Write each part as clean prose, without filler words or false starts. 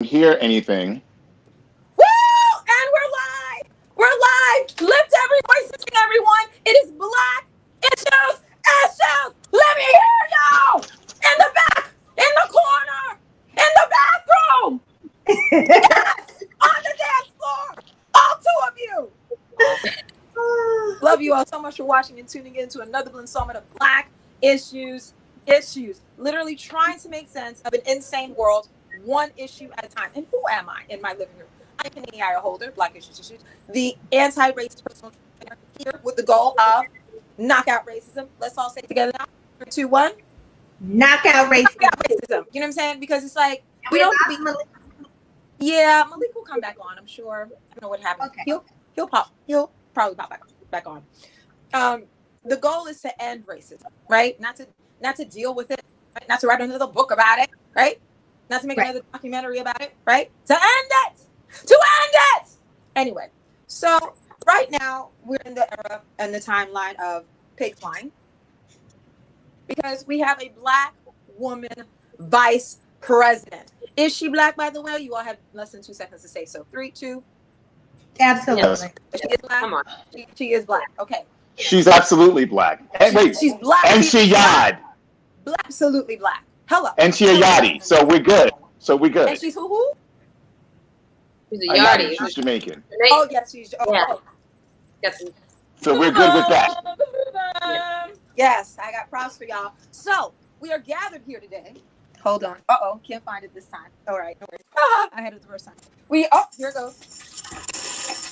Hear anything. Woo! And we're live. We're live. Lift every voice and sing, everyone. It is Black Issues. Let me hear you. In the back, in the corner, in the bathroom. Yes, on the dance floor. All two of you. Love you all so much for watching and tuning in to another installment of Black Issues. Literally trying to make sense of an insane world, one issue at a time. And who am I in my living room? I'm Penny Holder, Black Issues, the anti-racist personal trainer here with the goal of knock out racism. Let's all say it together now. 3, 2, 1. Knock out racism. Knock out racism. You know what I'm saying? Because it's like we don't. Yeah, Malik will come back on. I'm sure. I don't know what happened. Okay. He'll probably pop back on. The goal is to end racism, right? Not to deal with it, right? Not to write another book about it, right? Not to make another documentary about it, right? To end it! To end it! Anyway, so right now we're in the era and the timeline of pig flying because we have a Black woman vice president. Is she Black, by the way? You all have less than 2 seconds to say so. 3, 2. Absolutely. Yes. She is Black. Come on. She is Black. Okay. She's absolutely Black. And wait, she's Black. And she yad. Absolutely Black. Hello. And she a yachty. So we're good. And she's who? She's a yachty. She's Jamaican. Oh, yes, she's. Oh, yeah. Oh. Yes. So we're good with that. Yes, I got props for y'all. So we are gathered here today. Hold on. Can't find it this time. All right, no worries. I had it the first time. Here it goes.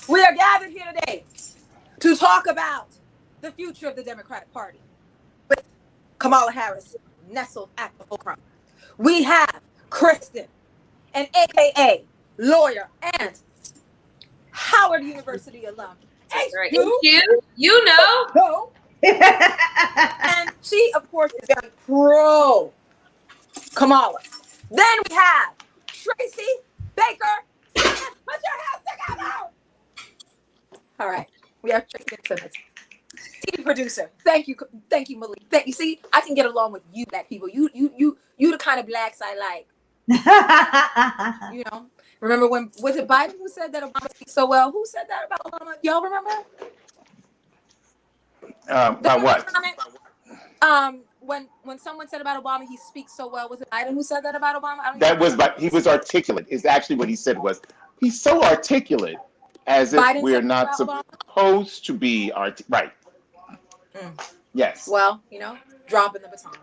We are gathered here today to talk about the future of the Democratic Party with Kamala Harris nestled at the fulcrum. We have Kristen, an AKA lawyer and Howard University alum. Right. You know. No. And she, of course, is very pro Kamala. Then we have Tracy Baker. Put your hands together. All right. We have Tracy Baker, TV producer. Thank you, Malik. Thank you. See, I can get along with you, Black people. You the kind of Blacks I like. You know. Remember when was it Biden who said that Obama speaks so well? Who said that about Obama? Y'all remember? About what? When someone said about Obama, he speaks so well. Was it Biden who said that about Obama? He was articulate. Is actually what he said was he's so articulate as if Biden we're not supposed to be right. Yes. Well, dropping the baton.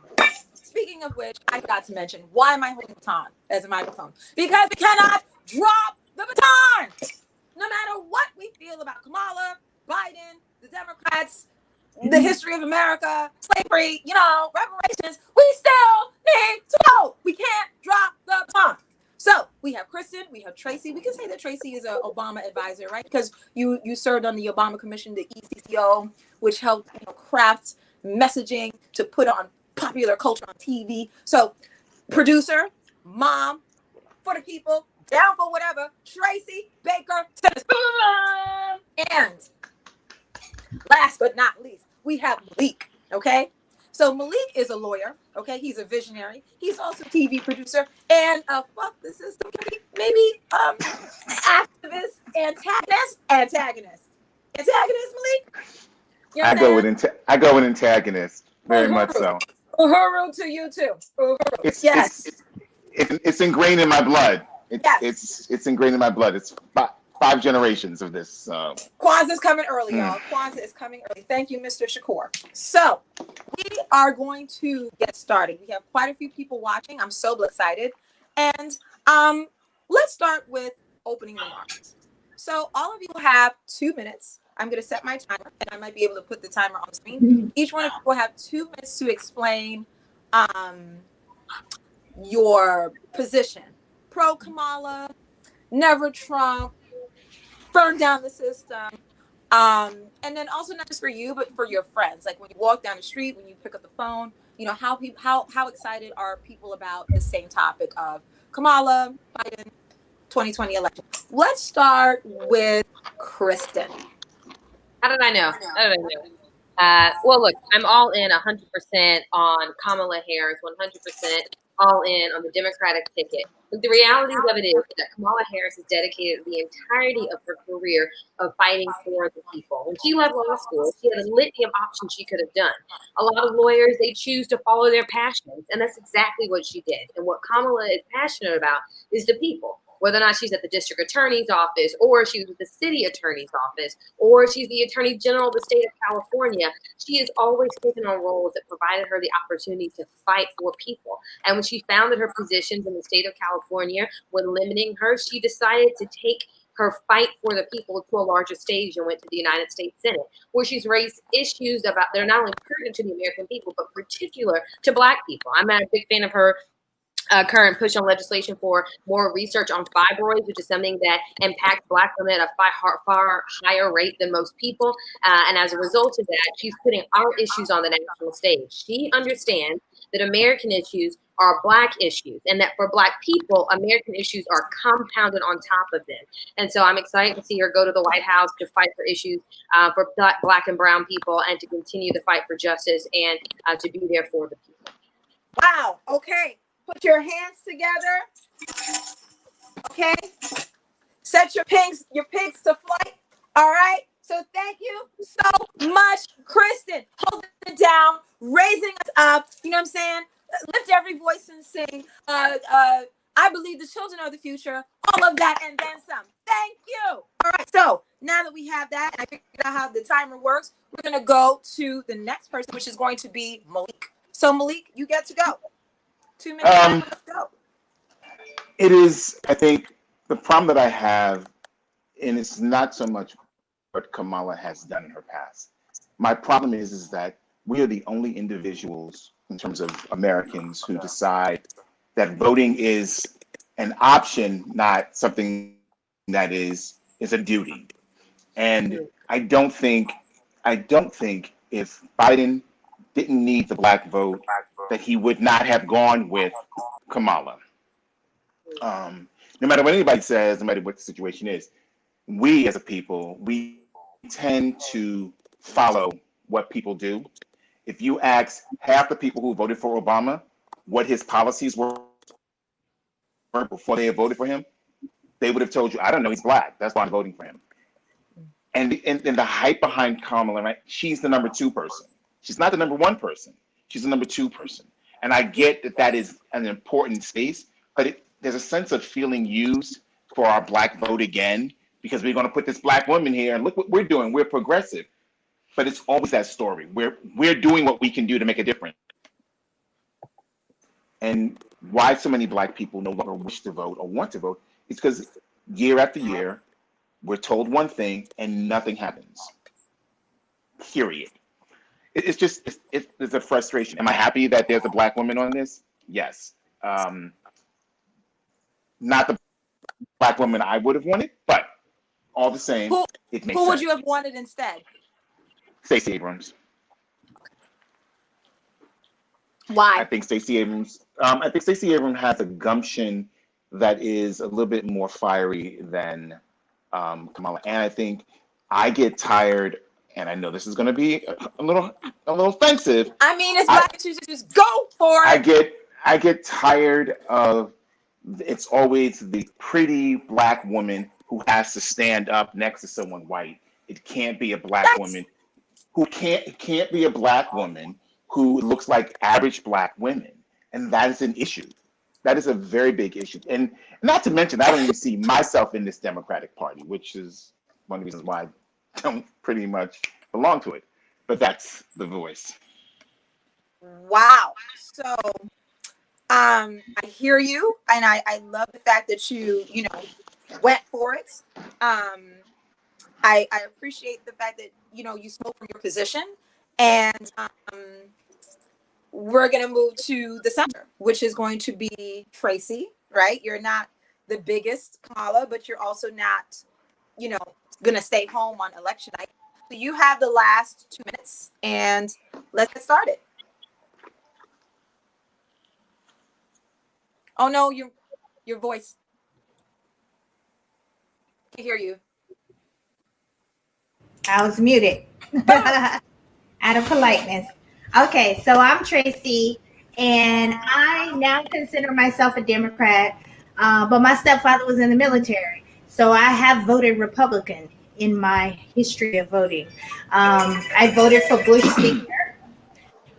Speaking of which, I got to mention, why am I holding the baton as a microphone? Because we cannot drop the baton. No matter what we feel about Kamala, Biden, the Democrats, the history of America, slavery, reparations, we still need to go. We can't drop the baton. So we have Kristen, we have Tracy. We can say that Tracy is an Obama advisor, right? Because you served on the Obama Commission, the ECCO, which helped craft messaging to put on popular culture on TV. So producer, mom, for the people, down for whatever, Tracy Baker. And last but not least, we have Malik, okay? So Malik is a lawyer, okay? He's a visionary. He's also a TV producer and fuck the system, maybe activist, antagonist, Malik? You know I go with antagonist, very much so. Uhuru to you too. Uhuru. Yes. It's ingrained in my blood. It's ingrained in my blood. It's 5 generations of this. Kwanzaa's coming early, y'all. Kwanzaa is coming early. Thank you, Mr. Shakur. So we are going to get started. We have quite a few people watching. I'm so excited. And let's start with opening remarks. So all of you have 2 minutes. I'm going to set my timer, and I might be able to put the timer on the screen. Each one of you will have 2 minutes to explain your position. Pro Kamala, never Trump, burn down the system. And then also not just for you, but for your friends. Like when you walk down the street, when you pick up the phone, how excited are people about the same topic of Kamala, Biden, 2020 election? Let's start with Kristen. How did I know? Well, look, I'm all in 100% on Kamala Harris, 100% all in on the Democratic ticket. But the reality of it is that Kamala Harris has dedicated the entirety of her career of fighting for the people. When she left law school, she had a litany of options she could have done. A lot of lawyers, they choose to follow their passions, and that's exactly what she did. And what Kamala is passionate about is the people. Whether or not she's at the district attorney's office, or she's at the city attorney's office, or she's the attorney general of the state of California, she has always taken on roles that provided her the opportunity to fight for people. And when she found that her positions in the state of California were limiting her, she decided to take her fight for the people to a larger stage and went to the United States Senate, where she's raised issues about that are not only pertinent to the American people, but particular to Black people. I'm a big fan of her current push on legislation for more research on fibroids, which is something that impacts Black women at a far higher rate than most people. And as a result of that, she's putting our issues on the national stage. She understands that American issues are Black issues, and that for Black people, American issues are compounded on top of them. And so I'm excited to see her go to the White House to fight for issues for Black and brown people, and to continue the fight for justice, and to be there for the people. Wow. Okay. Put your hands together. Okay. Set your pigs to flight. All right. So thank you so much, Kristen. Holding it down, raising us up. You know what I'm saying? Lift every voice and sing. I believe the children are the future. All of that and then some. Thank you. All right. So now that we have that, and I figured out how the timer works, we're gonna go to the next person, which is going to be Malik. So Malik, you get to go. 2 minutes. Let's go. It is, I think, the problem that I have, and it's not so much what Kamala has done in her past. My problem is that we are the only individuals in terms of Americans who decide that voting is an option, not something that is a duty. And I don't think if Biden didn't need the Black vote, that he would not have gone with Kamala. No matter what anybody says, no matter what the situation is, we as a people, we tend to follow what people do. If you ask half the people who voted for Obama what his policies were before they had voted for him, they would have told you, I don't know, he's Black. That's why I'm voting for him. And the hype behind Kamala, right? She's the number 2 person. She's not the number 1 person. She's the number 2 person. And I get that that is an important space, but there's a sense of feeling used for our Black vote again, because we're going to put this Black woman here and look what we're doing. We're progressive. But it's always that story. We're doing what we can do to make a difference. And why so many Black people no longer wish to vote or want to vote is because year after year, we're told one thing and nothing happens. Period. It's just, it's a frustration. Am I happy that there's a Black woman on this? Yes. Not the Black woman I would have wanted, but all the same, it makes sense. Who would you have wanted instead? Stacey Abrams. Why? I think Stacey Abrams has a gumption that is a little bit more fiery than Kamala. And I think I get tired, and I know this is going to be a little offensive. I mean, it's Black issues. Just go for it. I get tired of, it's always the pretty Black woman who has to stand up next to someone white. It can't be a Black woman who can't be a Black woman who looks like average Black women. And that is an issue. That is a very big issue. And not to mention, I don't even see myself in this Democratic Party, which is one of the reasons why I don't pretty much belong to it. But that's the voice. Wow. So I hear you, and I love the fact that you went for it. I appreciate the fact that you spoke from your position, and we're gonna move to the center, which is going to be Tracy. Right? You're not the biggest Kamala, but you're also not, gonna stay home on election night. So you have the last 2 minutes, and let's get started. Oh no, your voice. I can hear you. I was muted out of politeness. Okay, so I'm Tracy. And I now consider myself a Democrat, but my stepfather was in the military. So I have voted Republican in my history of voting. I voted for Bush Sr.,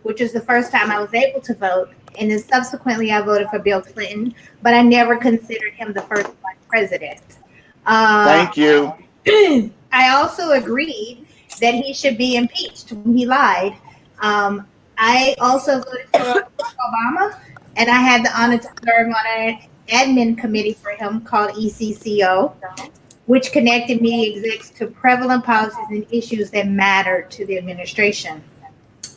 which was the first time I was able to vote. And then subsequently, I voted for Bill Clinton, but I never considered him the first black president. Thank you. I also agreed that he should be impeached when he lied. I also voted for Obama, and I had the honor to serve on an admin committee for him called ECCO, which connected media execs to prevalent policies and issues that mattered to the administration.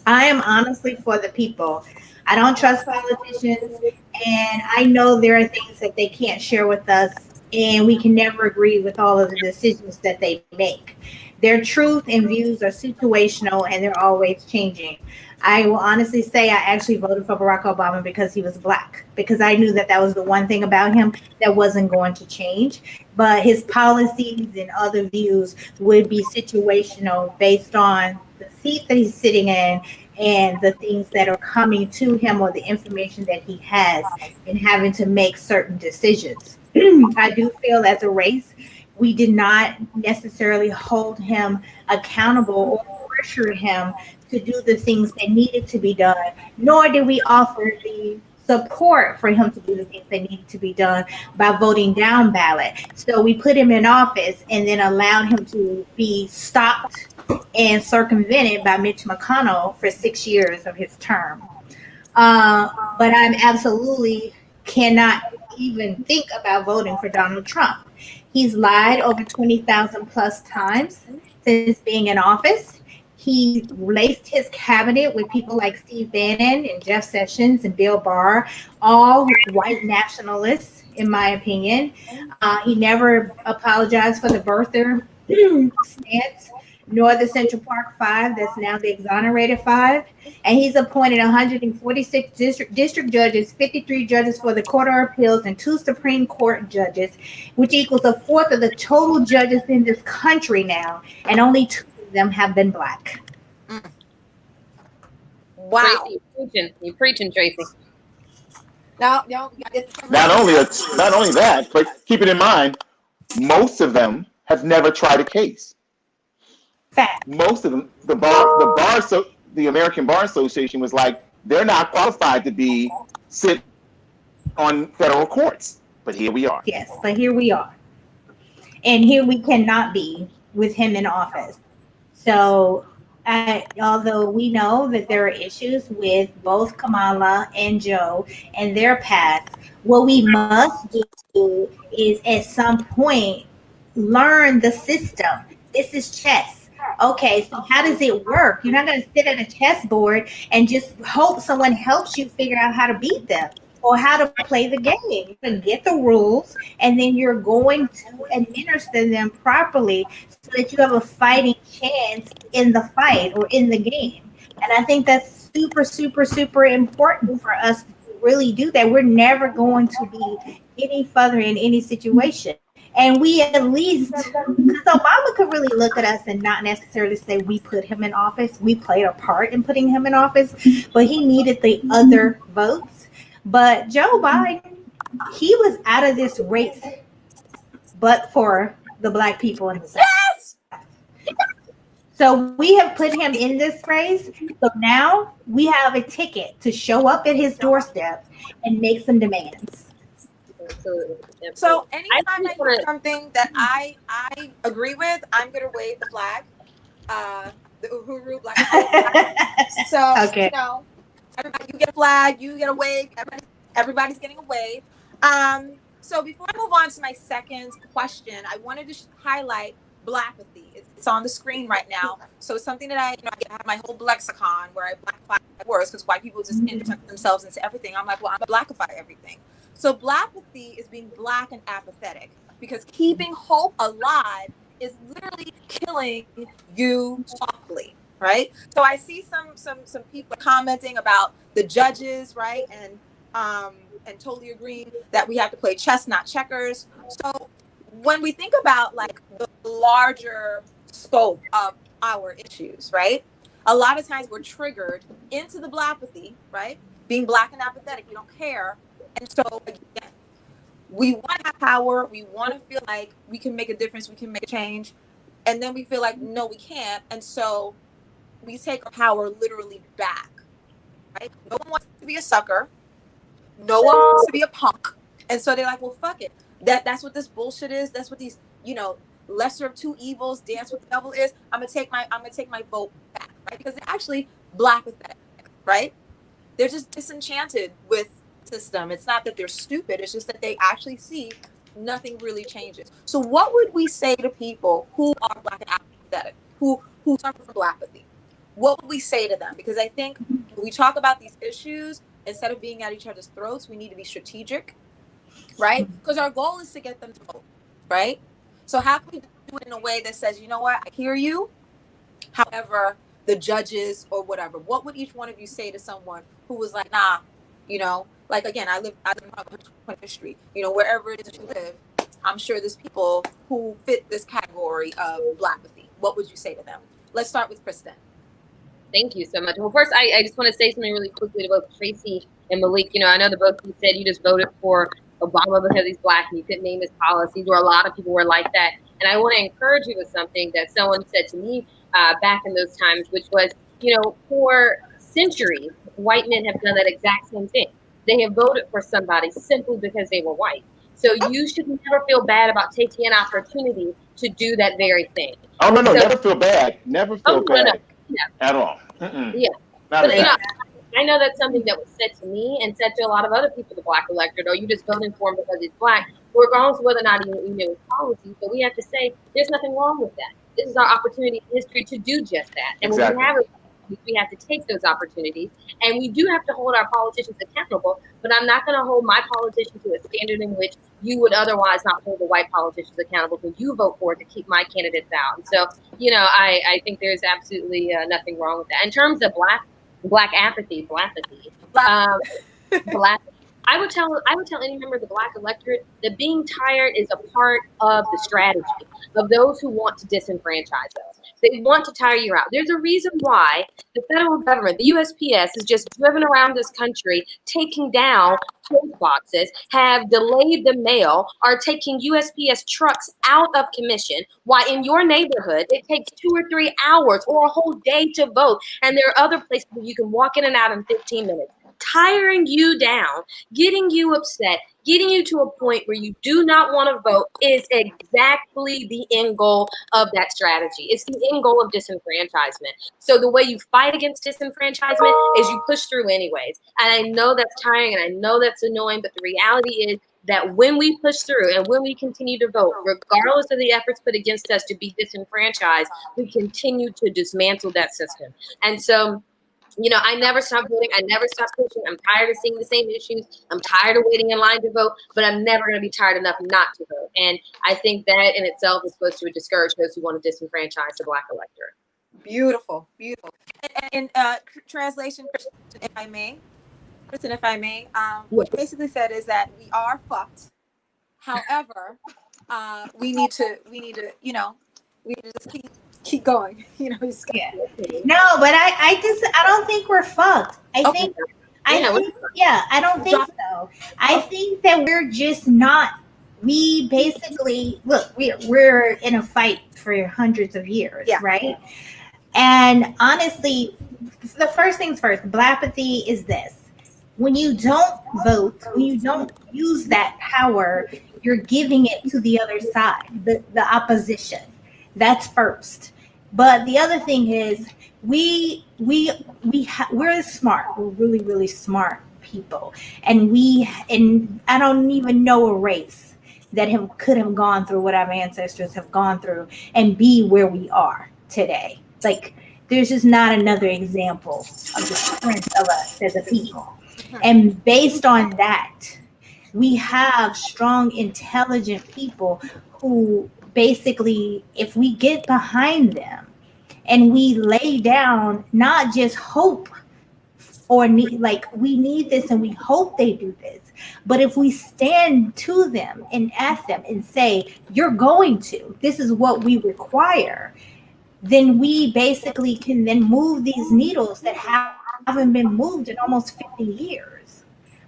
I am honestly for the people. I don't trust politicians, and I know there are things that they can't share with us, and we can never agree with all of the decisions that they make. Their truth and views are situational, and they're always changing. I will honestly say I actually voted for Barack Obama because he was black, because I knew that that was the one thing about him that wasn't going to change. But his policies and other views would be situational based on the seat that he's sitting in and the things that are coming to him or the information that he has and having to make certain decisions. I do feel as a race, we did not necessarily hold him accountable or pressure him to do the things that needed to be done, nor did we offer the support for him to do the things that needed to be done by voting down ballot. So we put him in office and then allowed him to be stopped and circumvented by Mitch McConnell for 6 years of his term. But I'm absolutely cannot even think about voting for Donald Trump. He's lied over 20,000 plus times since being in office. He laced his cabinet with people like Steve Bannon and Jeff Sessions and Bill Barr, all white nationalists, in my opinion. He never apologized for the birther stance, nor the Central Park Five, that's now the exonerated five. And he's appointed 146 district judges, 53 judges for the Court of Appeals, and 2 Supreme Court judges, which equals a fourth of the total judges in this country now. And only 2 of them have been black. Wow. Tracy, you're preaching, Tracy. No. Not only that, but keep it in mind, most of them have never tried a case. Fact. Most of them, the American Bar Association was like, they're not qualified to sit on federal courts. But here we are. Yes, but here we are. And here we cannot be with him in office. So although we know that there are issues with both Kamala and Joe and their path, what we must do is at some point learn the system. This is chess. Okay, so how does it work? You're not going to sit at a chessboard and just hope someone helps you figure out how to beat them or how to play the game. You're going to get the rules, and then you're going to administer them properly so that you have a fighting chance in the fight or in the game. And I think that's super, super, super important for us to really do that. We're never going to be any further in any situation. And we at least, because Obama could really look at us and not necessarily say we put him in office. We played a part in putting him in office, but he needed the other votes. But Joe Biden, he was out of this race, but for the black people in the South. Yes! So we have put him in this race. So now we have a ticket to show up at his doorstep and make some demands. Absolutely. So anytime I hear something that I agree with, I'm gonna wave the flag. The Uhuru Black flag. So okay. Everybody, you get a flag, you get a wave, everybody's getting a wave. So before I move on to my second question, I wanted to highlight blackapathy. It's on the screen right now. So it's something that I have my whole lexicon where I blackify words because white people just interject themselves into everything. I'm like, well, I'm gonna blackify everything. So blackapathy is being black and apathetic because keeping hope alive is literally killing you softly, right? So I see some people commenting about the judges, right? And totally agreeing that we have to play chess, not checkers. So when we think about like the larger scope of our issues, right? A lot of times we're triggered into the blackapathy, right? being Black and apathetic. We don't care. And so again, we want to have power. We want to feel like we can make a difference. We can make a change. And then we feel like, no, we can't. And so we take our power literally back, right? No one wants to be a sucker. No one wants to be a punk. And so they're like, well, fuck it. That's what this bullshit is. That's what these, lesser of two evils, dance with the devil is. I'm gonna take my vote back, right? Because they're actually Black pathetic, right? They're just disenchanted with the system. It's not that they're stupid. It's just that they actually see nothing really changes. So what would we say to people who are Black and apathetic, who suffer from Blackapathy? What would we say to them? Because I think when we talk about these issues, instead of being at each other's throats, we need to be strategic, right? Because our goal is to get them to vote, right? So how can we do it in a way that says, you know what, I hear you. However, the judges or whatever, what would each one of you say to someone who was like, nah, like again, I live on 25th Street, wherever it is that you live, I'm sure there's people who fit this category of Blackapathy. What would you say to them? Let's start with Kristen. Thank you so much. Well, first, I just want to say something really quickly to both Tracy and Malik. I know that both of you said you just voted for Obama because he's Black and you couldn't name his policies, or a lot of people were like that. And I want to encourage you with something that someone said to me back in those times, which was, for centuries, white men have done that exact same thing. They have voted for somebody simply because they were white. So you should never feel bad about taking an opportunity to do that very thing. Oh, no, never feel bad. Never feel bad. No. Yeah. At all. Yeah. Not but, I know that's something that was said to me and said to a lot of other people, the Black electorate, or you just voting for him because he's Black, regardless of whether or not you know his policies. But we have to say there's nothing wrong with that. This is our opportunity in history to do just that. And exactly. When we have to take those opportunities. And we do have to hold our politicians accountable, but I'm not going to hold my politician to a standard in which you would otherwise not hold the white politicians accountable when you vote for it to keep my candidates out. And so, I think there's absolutely nothing wrong with that. In terms of Black apathy, I would tell any member of the Black electorate that being tired is a part of the strategy of those who want to disenfranchise us. They want to tire you out. There's a reason why the federal government, the USPS, has just driven around this country, taking down post boxes, have delayed the mail, are taking USPS trucks out of commission, while in your neighborhood, it takes 2 or 3 hours or a whole day to vote. And there are other places where you can walk in and out in 15 minutes. Tiring you down, getting you upset, getting you to a point where you do not want to vote is exactly the end goal of that strategy. It's the end goal of disenfranchisement. So the way you fight against disenfranchisement is you push through anyways. And I know that's tiring and I know that's annoying, but the reality is that when we push through and when we continue to vote, regardless of the efforts put against us to be disenfranchised, we continue to dismantle that system. And so, I never stop voting. I never stop pushing. I'm tired of seeing the same issues. I'm tired of waiting in line to vote, but I'm never going to be tired enough not to vote. And I think that in itself is supposed to discourage those who want to disenfranchise the Black electorate. Beautiful, beautiful. And translation, Kristen, if I may, what you basically said is that we are fucked. However, we need to, just keep going. Yeah. No, but I don't think we're fucked. I don't think so. I think that we're just not. We basically we're in a fight for hundreds of years, right? And honestly, the first things first, Blackapathy is this: when you don't vote, when you don't use that power, you're giving it to the other side, the opposition. That's first. But the other thing is we're smart. We're really, really smart people. And I don't even know a race that could have gone through what our ancestors have gone through and be where we are today. Like, there's just not another example of the strength of us as a people. And based on that, we have strong, intelligent people who basically, if we get behind them and we lay down not just hope or we need this and we hope they do this, but if we stand to them and ask them and say, you're going to, this is what we require, then we basically can then move these needles that have haven't been moved in almost 50 years.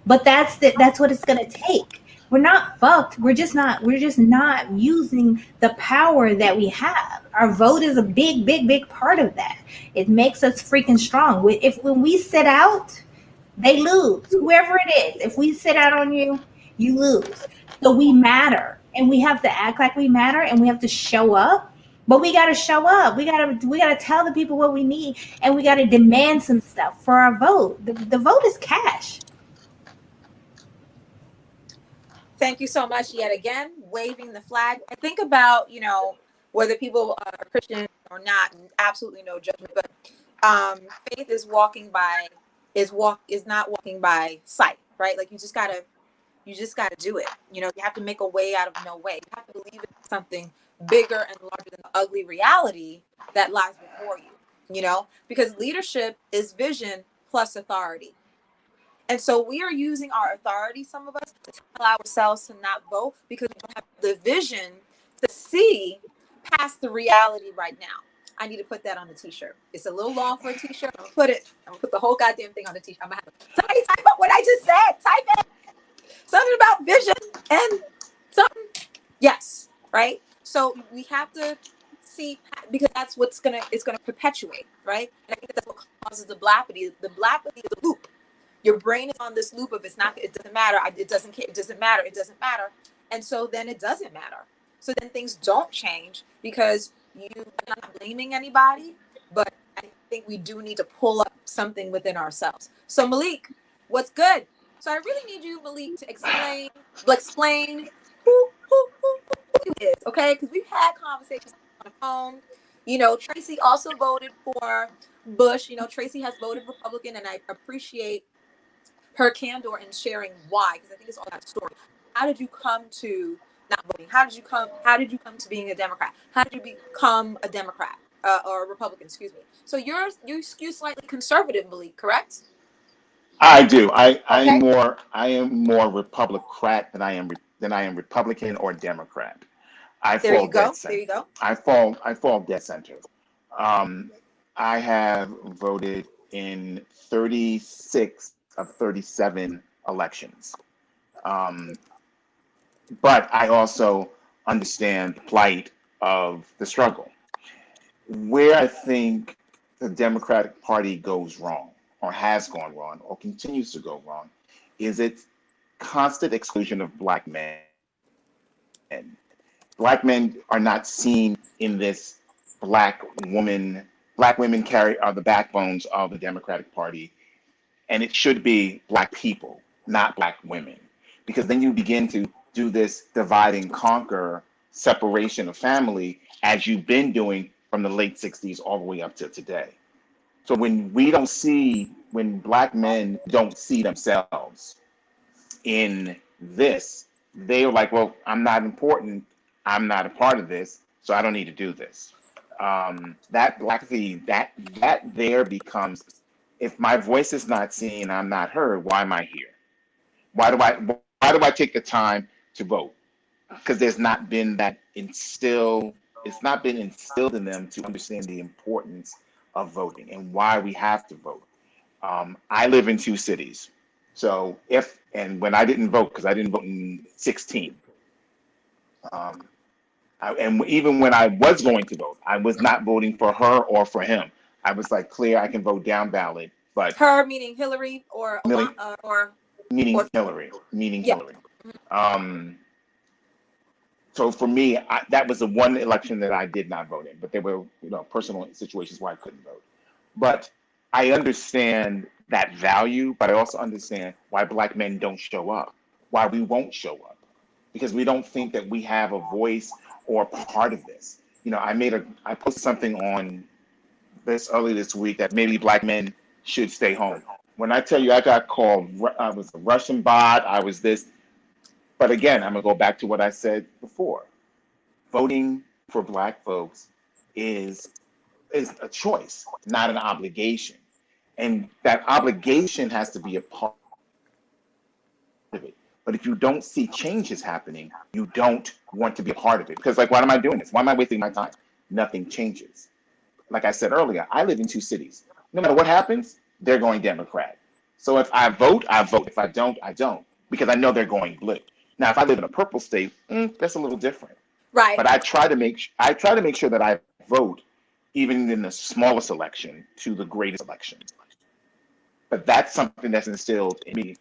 But that's what it's going to take. We're not fucked. We're just not using the power that we have. Our vote is a big, big, big part of that. It makes us freaking strong. If when we sit out, they lose. Whoever it is, if we sit out on you, you lose. So we matter, and we have to act like we matter, and we have to show up. But we got to show up. We gotta tell the people what we need, and we got to demand some stuff for our vote. The vote is cash. Thank you so much yet again, waving the flag. I think about, whether people are Christian or not, absolutely no judgment, but faith is is not walking by sight, right? Like you just gotta do it. You have to make a way out of no way. You have to believe in something bigger and larger than the ugly reality that lies before you, because leadership is vision plus authority. And so we are using our authority, some of us, to tell ourselves to not vote because we don't have the vision to see past the reality right now. I need to put that on the t-shirt. It's a little long for a t-shirt. I'm gonna put the whole goddamn thing on the t-shirt. I'm gonna have somebody type up what I just said. Type it. Something about vision and something. Yes, right? So we have to see, because that's it's gonna perpetuate, right? And I think that's what causes the blappity. The blappity is a loop. Your brain is on this loop of it doesn't matter. It doesn't care. It doesn't matter. It doesn't matter. And so then it doesn't matter. So then things don't change because I'm not blaming anybody, but I think we do need to pull up something within ourselves. So Malik, what's good? So I really need you, Malik, to explain who you is, okay? Because we've had conversations on the phone. Tracy also voted for Bush. Tracy has voted Republican, and I appreciate her candor in sharing why, because I think it's all that story. How did you come to not voting? How did you come to being a Democrat? How did you become a Democrat or a Republican? Excuse me. So you skew slightly conservative, Malik, correct? I do. I Okay. am more Republican than I am Republican or Democrat. There you go. I fall dead center. I have voted in 36 of 37 elections. But I also understand the plight of the struggle. Where I think the Democratic Party goes wrong, or has gone wrong, or continues to go wrong, is its constant exclusion of Black men. Black men are not seen in this. Black women are the backbones of the Democratic Party, and it should be Black people, not Black women, because then you begin to do this divide and conquer separation of family, as you've been doing from the late 60s all the way up to today. So when Black men don't see themselves in this, they are like, well, I'm not important, I'm not a part of this, so I don't need to do this. That blackity, that there becomes, if my voice is not seen, I'm not heard, why am I here? Why do I take the time to vote? Because there's not been that it's not been instilled in them to understand the importance of voting and why we have to vote. I live in 2 cities. So when I didn't vote, because I didn't vote in 16, and even when I was going to vote, I was not voting for her or for him. I was like, clear, I can vote down ballot, but her meaning Hillary or Hillary, meaning yeah. Hillary. So for me, that was the one election that I did not vote in, but there were personal situations where I couldn't vote. But I understand that value, but I also understand why Black men don't show up, why we won't show up, because we don't think that we have a voice or part of this. I posted something on this early this week that maybe Black men should stay home. When I tell you I got called, I was a Russian bot, I was this. But again, I'm gonna go back to what I said before. Voting for Black folks is a choice, not an obligation. And that obligation has to be a part of it. But if you don't see changes happening, you don't want to be a part of it. Because why am I doing this? Why am I wasting my time? Nothing changes. Like I said earlier, I live in 2 cities. No matter what happens, they're going Democrat. So if I vote, I vote. If I don't, I don't, because I know they're going blue. Now, if I live in a purple state, that's a little different. Right. But I try to make sure that I vote, even in the smallest election, to the greatest election. But that's something that's instilled in me.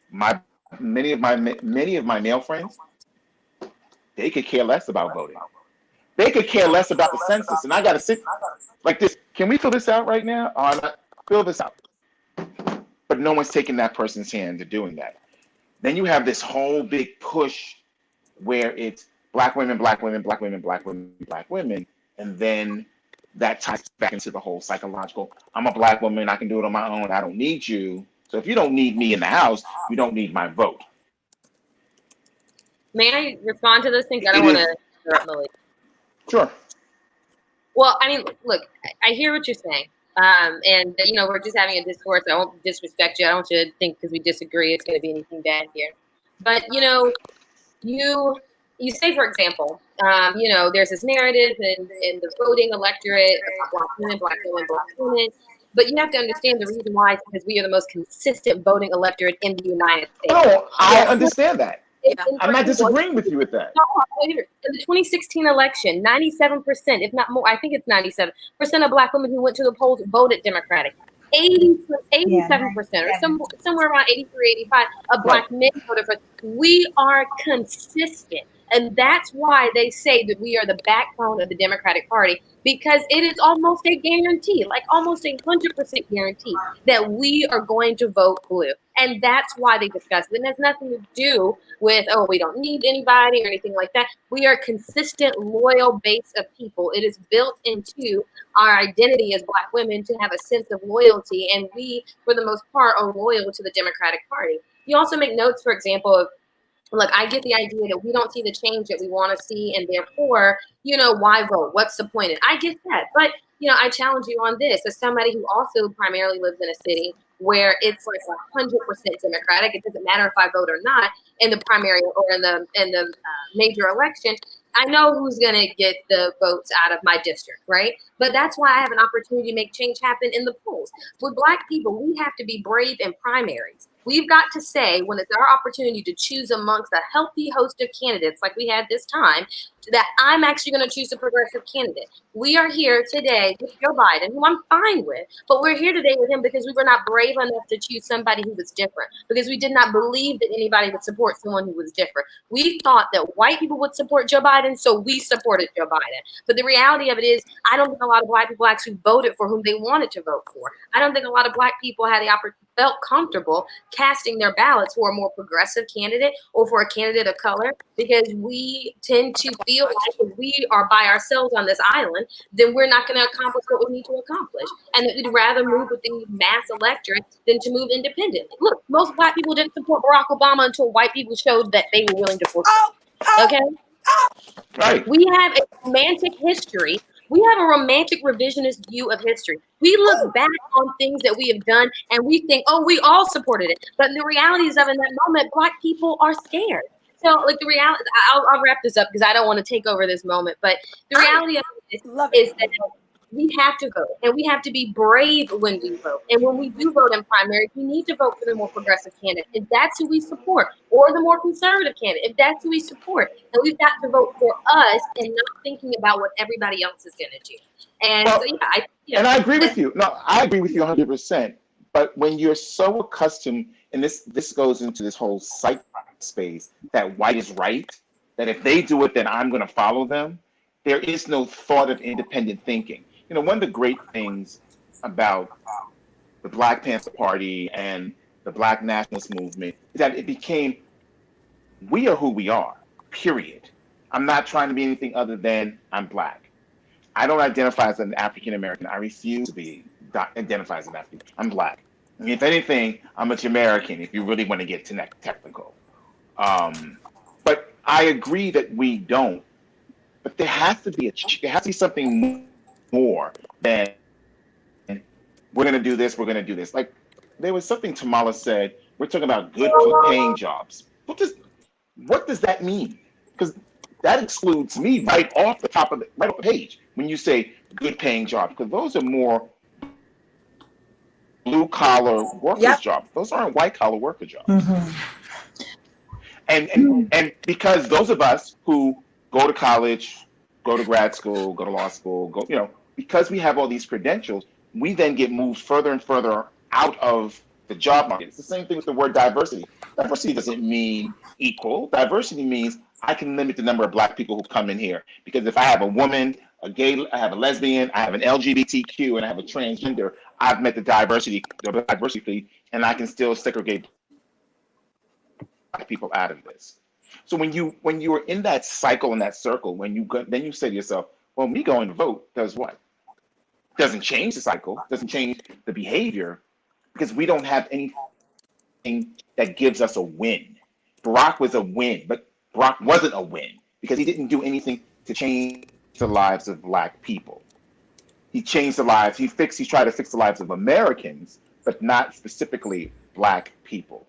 Many of my male friends, they could care less about voting. They could care less about the census, and I got to sit like this. Can we fill this out right now? Or not? Fill this out. But no one's taking that person's hand to doing that. Then you have this whole big push where it's black women, black women, black women, black women, black women, and then that ties back into the whole psychological. I'm a black woman. I can do it on my own. I don't need you. So if you don't need me in the house, you don't need my vote. May I respond to those things? I don't want to interrupt Malik. Sure. Well, I mean, look, I hear what you're saying. And, you know, we're just having a discourse. I won't disrespect you. I don't want you to think because we disagree it's going to be anything bad here. But, you know, you say, for example, you know, there's this narrative in the voting electorate about black women, black women, black women. But you have to understand the reason why is because we are the most consistent voting electorate in the United States. Oh, I understand that. Yeah. I'm not disagreeing with you with that. In the 2016 election, 97%, if not more, I think it's 97% of black women who went to the polls voted Democratic. 87% or somewhere around 83, 85 of black men voted for. We are consistent. And that's why they say that we are the backbone of the Democratic Party, because it is almost a guarantee, like almost 100% guarantee that we are going to vote blue. And that's why they discuss it. And it has nothing to do with, oh, we don't need anybody or anything like that. We are a consistent, loyal base of people. It is built into our identity as black women to have a sense of loyalty. And we, for the most part, are loyal to the Democratic Party. You also make notes, for example, of, look, I get the idea that we don't see the change that we want to see, and therefore, you know, why vote? What's the point? And I get that. But, you know, I challenge you on this. As somebody who also primarily lives in a city where it's like 100% Democratic, it doesn't matter if I vote or not in the primary or in the major election, I know who's going to get the votes out of my district, right? But that's why I have an opportunity to make change happen in the polls. With black people, we have to be brave in primaries. We've got to say, when it's our opportunity to choose amongst a healthy host of candidates like we had this time, that I'm actually going to choose a progressive candidate. We are here today with Joe Biden, who I'm fine with, but we're here today with him because we were not brave enough to choose somebody who was different, because we did not believe that anybody would support someone who was different. We thought that white people would support Joe Biden, so we supported Joe Biden. But the reality of it is, I don't think a lot of black people actually voted for whom they wanted to vote for. I don't think a lot of black people had the opportunity, felt comfortable casting their ballots for a more progressive candidate or for a candidate of color, because we tend to feel like if we are by ourselves on this island, then we're not going to accomplish what we need to accomplish. And that we'd rather move with the mass electorate than to move independently. Look, most black people didn't support Barack Obama until white people showed that they were willing to support him. Okay? Right. We have a romantic history. We have a romantic revisionist view of history. We look back on things that we have done and we think, oh, we all supported it. But the realities of in that moment, black people are scared. So, like, the reality, I'll wrap this up because I don't want to take over this moment. But the reality of it is that we have to vote, and we have to be brave when we vote. And when we do vote in primaries, we need to vote for the more progressive candidate, if that's who we support, or the more conservative candidate, if that's who we support. And we've got to vote for us and not thinking about what everybody else is going to do. And Well, so, yeah, and I agree with you. No, I agree with you 100%. But when you're so accustomed, and this goes into this whole psych space, that white is right, that if they do it, then I'm going to follow them, there is no thought of independent thinking. You know, one of the great things about the Black Panther Party and the Black nationalist movement is that it became, we are who we are, period. I'm not trying to be anything other than I'm Black. I don't identify as an African American. I refuse to be identified as an African. I'm Black. I mean, if anything, I'm a Jamaican if you really want to get technical. But I agree that we don't. But there has to be something more than we're going to do this, we're going to do this. Like, there was something Kamala said, we're talking about good paying jobs. What does that mean? Because that excludes me right off the page when you say good paying jobs, because those are more blue collar workers Yep. jobs. Those aren't white collar worker jobs. Mhm. And because those of us who go to college, go to grad school, go to law school, because we have all these credentials, we then get moved further and further out of the job market. It's the same thing with the word diversity. Diversity doesn't mean equal. Diversity means I can limit the number of black people who come in here. Because if I have a woman, a gay, I have a lesbian, I have an LGBTQ, and I have a transgender, I've met the diversity, and I can still segregate black people out of this. So when you are in that cycle, in that circle, then you say to yourself, well, me going to vote does what? Doesn't change the cycle, doesn't change the behavior, because we don't have anything that gives us a win. Barack was a win, but Barack wasn't a win because he didn't do anything to change the lives of black people. He changed the lives, he tried to fix the lives of Americans, but not specifically black people.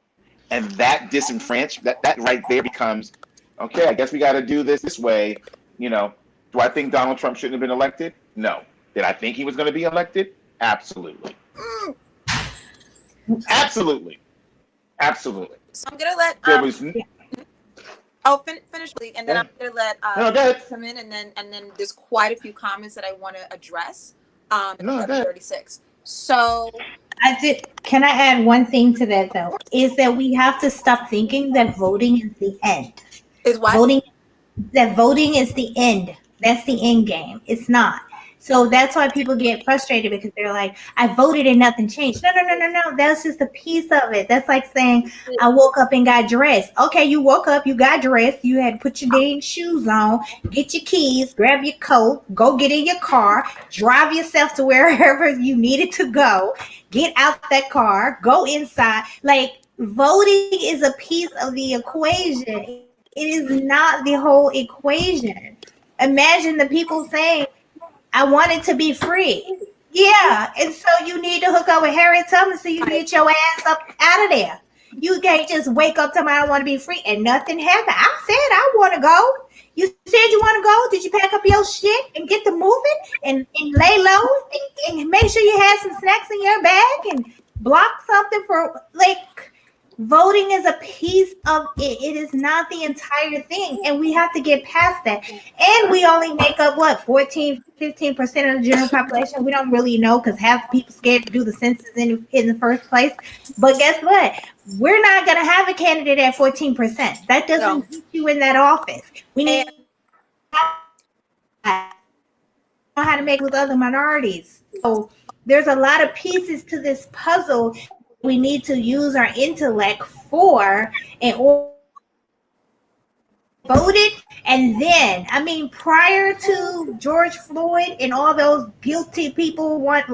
And that that right there becomes, okay, I guess we got to do this way. Do I think Donald Trump shouldn't have been elected? No. Did I think he was going to be elected? Absolutely. Absolutely. So I'm gonna let There was finish, and then I'm gonna let no, go ahead. come in, and then there's quite a few comments that I want to address. No, go ahead. 36. So Can I add one thing to that though? Is that we have to stop thinking that voting is the end. is what Voting is the end. That's the end game. It's not. So that's why people get frustrated because they're like, I voted and nothing changed. No. That's just a piece of it. That's like saying I woke up and got dressed. Okay, you woke up, you got dressed, you had to put your dang shoes on, get your keys, grab your coat, go get in your car, drive yourself to wherever you needed to go, get out that car, go inside. Like, voting is a piece of the equation. It is not the whole equation. Imagine the people saying, I want it to be free. Yeah, and so you need to hook up with Harriet Tubman so you get your ass up out of there. You can't just wake up tomorrow, I want to be free, and nothing happened. I said I want to go. You said you want to go. Did you pack up your shit and get to moving and lay low and make sure you had some snacks in your bag and block something for, like, voting is a piece of it. It is not the entire thing. And we have to get past that. And we only make up, 14, 15% of the general population. We don't really know because half the people scared to do the census in the first place. But guess what? We're not going to have a candidate at 14%. That doesn't put you in that office. We need to know how to make it with other minorities. So there's a lot of pieces to this puzzle we need to use our intellect for in order to vote it. And then, prior to George Floyd and all those guilty people want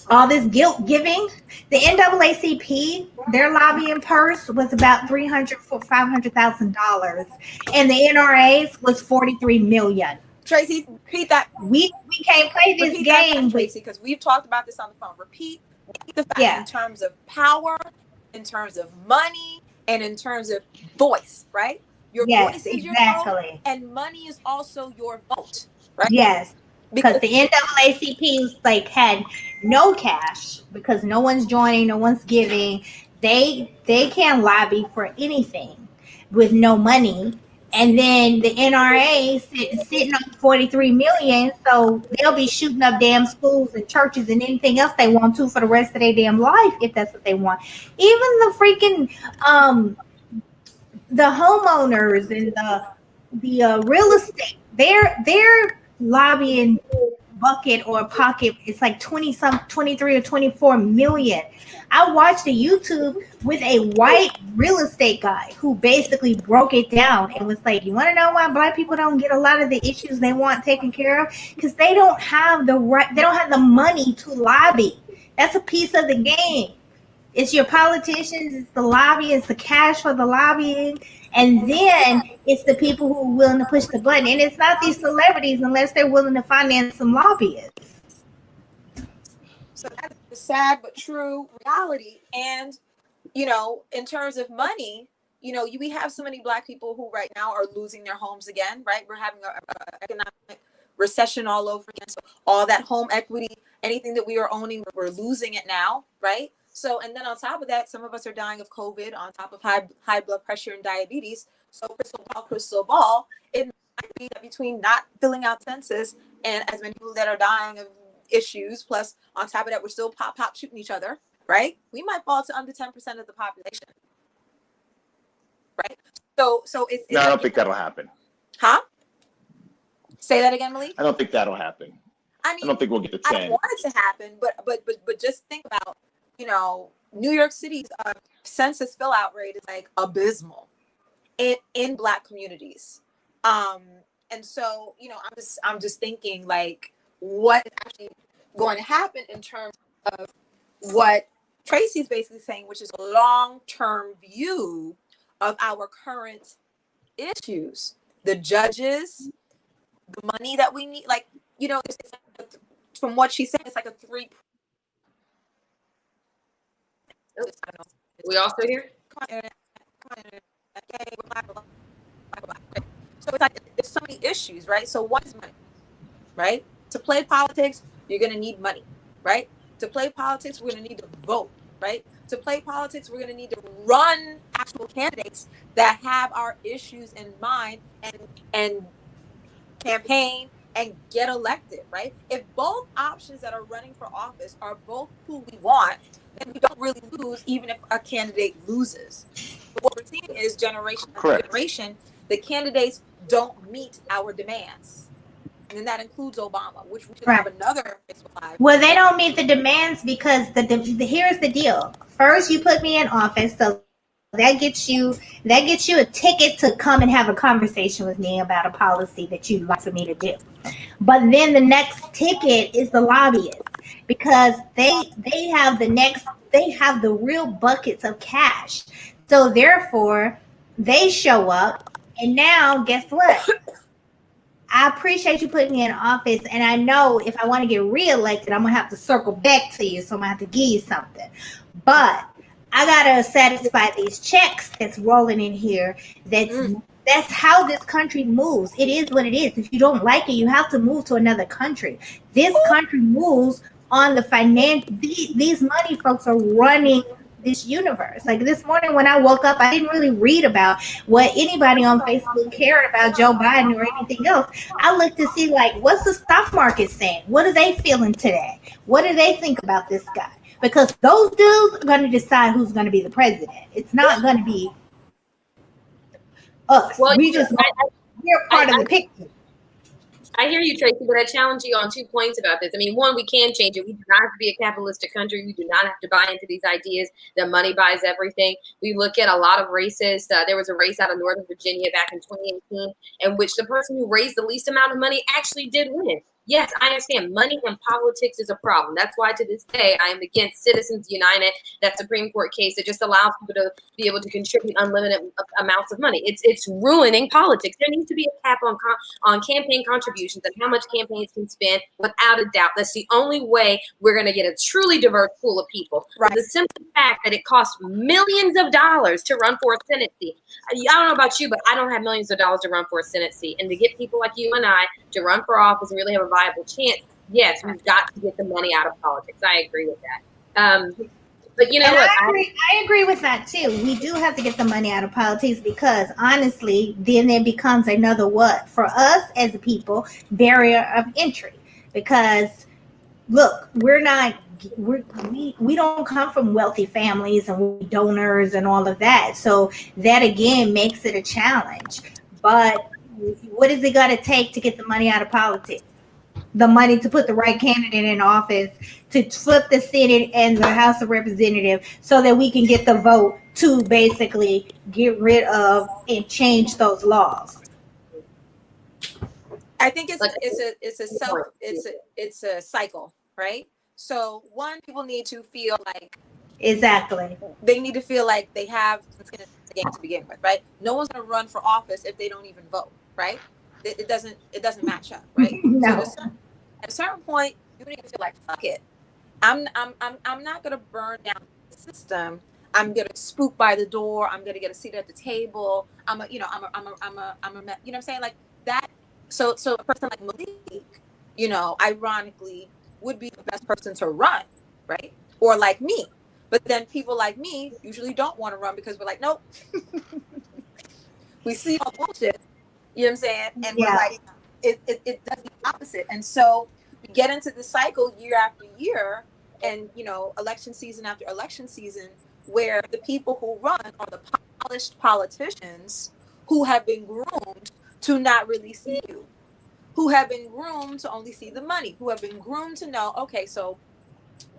all this guilt giving, the NAACP, their lobbying purse was about $500,000, and the NRA's was $43 million. Tracy, repeat that. We can't play this game, Tracy, because we've talked about this on the phone. Repeat the fact in terms of power, in terms of money, and in terms of voice, right? Your voice is your vote, and money is also your vote, right? Yes, because the NAACP had no cash because no one's joining, no one's giving. They can't lobby for anything with no money. And then the NRA sitting on $43 million, so they'll be shooting up damn schools and churches and anything else they want to for the rest of their damn life if that's what they want. Even the freaking the homeowners and the real estate, their lobbying bucket or pocket is like 23 or 24 million. I watched a YouTube with a white real estate guy who basically broke it down and was like, you want to know why black people don't get a lot of the issues they want taken care of? Because they don't have the money to lobby. That's a piece of the game. It's your politicians, it's the lobby, it's the cash for the lobbying, and then it's the people who are willing to push the button. And it's not these celebrities unless they're willing to finance some lobbyists. So that's the sad but true reality. And, in terms of money, we have so many black people who right now are losing their homes again, right? We're having an economic recession all over again. So all that home equity Anything that we are owning, we're losing it now, right? So, and then on top of that, some of us are dying of COVID on top of high blood pressure and diabetes. So crystal ball, it might be that between not filling out census and as many people that are dying of issues, plus on top of that, we're still pop shooting each other, right? We might fall to under 10% of the population, right? So it's No, I don't think that'll happen. Huh? Say that again, Malik. I don't think that'll happen. I mean, I don't think we'll get to I 10. want it to happen, but just think about, New York City's census fill out rate is like abysmal in Black communities, and so I'm just thinking like what is actually going to happen in terms of what Tracy's basically saying, which is a long-term view of our current issues, the judges, the money that we need, like from what she said, it's like a three. We all still here? So it's like there's so many issues, right? So what is money, right? To play politics, you're gonna need money, right? To play politics, we're gonna need to vote, right? To play politics, we're gonna need to run actual candidates that have our issues in mind and campaign and get elected, right? If both options that are running for office are both who we want, then we don't really lose, even if a candidate loses. But what we're seeing is generation after generation, the candidates don't meet our demands. And then that includes Obama, which we should have another Facebook Live. Well, they don't meet the demands because here's the deal. First, you put me in office, so that gets you a ticket to come and have a conversation with me about a policy that you'd like for me to do. But then the next ticket is the lobbyists, because they have the real buckets of cash. So therefore, they show up, and now guess what? I appreciate you putting me in office, and I know if I want to get reelected, I'm gonna have to circle back to you, so I'm gonna have to give you something. But I gotta satisfy these checks that's rolling in here. That's how this country moves. It is what it is. If you don't like it, you have to move to another country. This country moves on the finance. These money folks are running this universe. Like this morning when I woke up, I didn't really read about what anybody on Facebook cared about Joe Biden or anything else. I looked to see like, what's the stock market saying? What are they feeling today? What do they think about this guy? Because those dudes are going to decide who's going to be the president. It's not going to be us. Well, we're part of the picture. I hear you, Tracy, but I challenge you on 2 points about this. I mean, one, we can change it. We do not have to be a capitalistic country. We do not have to buy into these ideas that money buys everything. We look at a lot of races. There was a race out of Northern Virginia back in 2018 in which the person who raised the least amount of money actually did win. Yes, I understand money in politics is a problem. That's why to this day I am against Citizens United, that Supreme Court case that just allows people to be able to contribute unlimited amounts of money. It's ruining politics. There needs to be a cap on campaign contributions and how much campaigns can spend. Without a doubt, that's the only way we're going to get a truly diverse pool of people. Right. The simple fact that it costs millions of dollars to run for a Senate seat. I don't know about you, but I don't have millions of dollars to run for a Senate seat. And to get people like you and I to run for office and really have a viable chance, yes, we've got to get the money out of politics. I agree with that. But you know what? I agree with that too. We do have to get the money out of politics because honestly, then it becomes another what? For us as a people, barrier of entry. Because look, we don't come from wealthy families and donors and all of that. So that again makes it a challenge. But what is it going to take to get the money out of politics? The money to put the right candidate in office, to flip the Senate and the House of Representatives so that we can get the vote to basically get rid of and change those laws. I think it's a cycle, right? So one, people need to feel like exactly they need to feel like they have skin in the game to begin with, right? No one's going to run for office if they don't even vote, right? It doesn't match up, right? No. So at a certain point, you need to feel like fuck it. I'm not going to burn down the system. I'm going to spook by the door. I'm going to get a seat at the table. you know what I'm saying, like that. So a person like Malik, ironically, would be the best person to run, right? Or like me. But then people like me usually don't want to run because we're like, nope. We see all bullshit, you know what I'm saying? And we're Yeah. like, it does the opposite. And so we get into the cycle year after year and, you know, election season after election season, where the people who run are the polished politicians who have been groomed to not really see you, who have been groomed to only see the money, who have been groomed to know, okay, so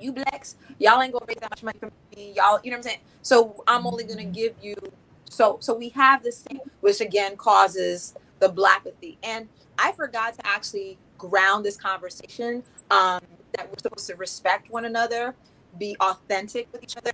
you blacks, y'all ain't gonna raise that much money for me, y'all, you know what I'm saying? So I'm only gonna give you, so we have this thing, which again causes the blackathy. And I forgot to actually ground this conversation, that we're supposed to respect one another, be authentic with each other,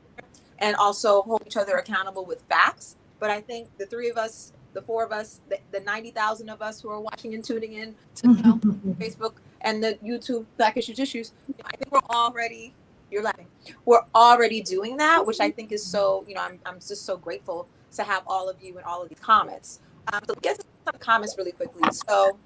and also hold each other accountable with facts. But I think the three of us, the four of us, the 90,000 of us who are watching and tuning in to, you know, Facebook and the YouTube Black Issues Issues, you know, I think we're already, you're laughing, we're already doing that, which I think is so, you know, I'm just so grateful to have all of you and all of these comments. So let's get to some comments really quickly. So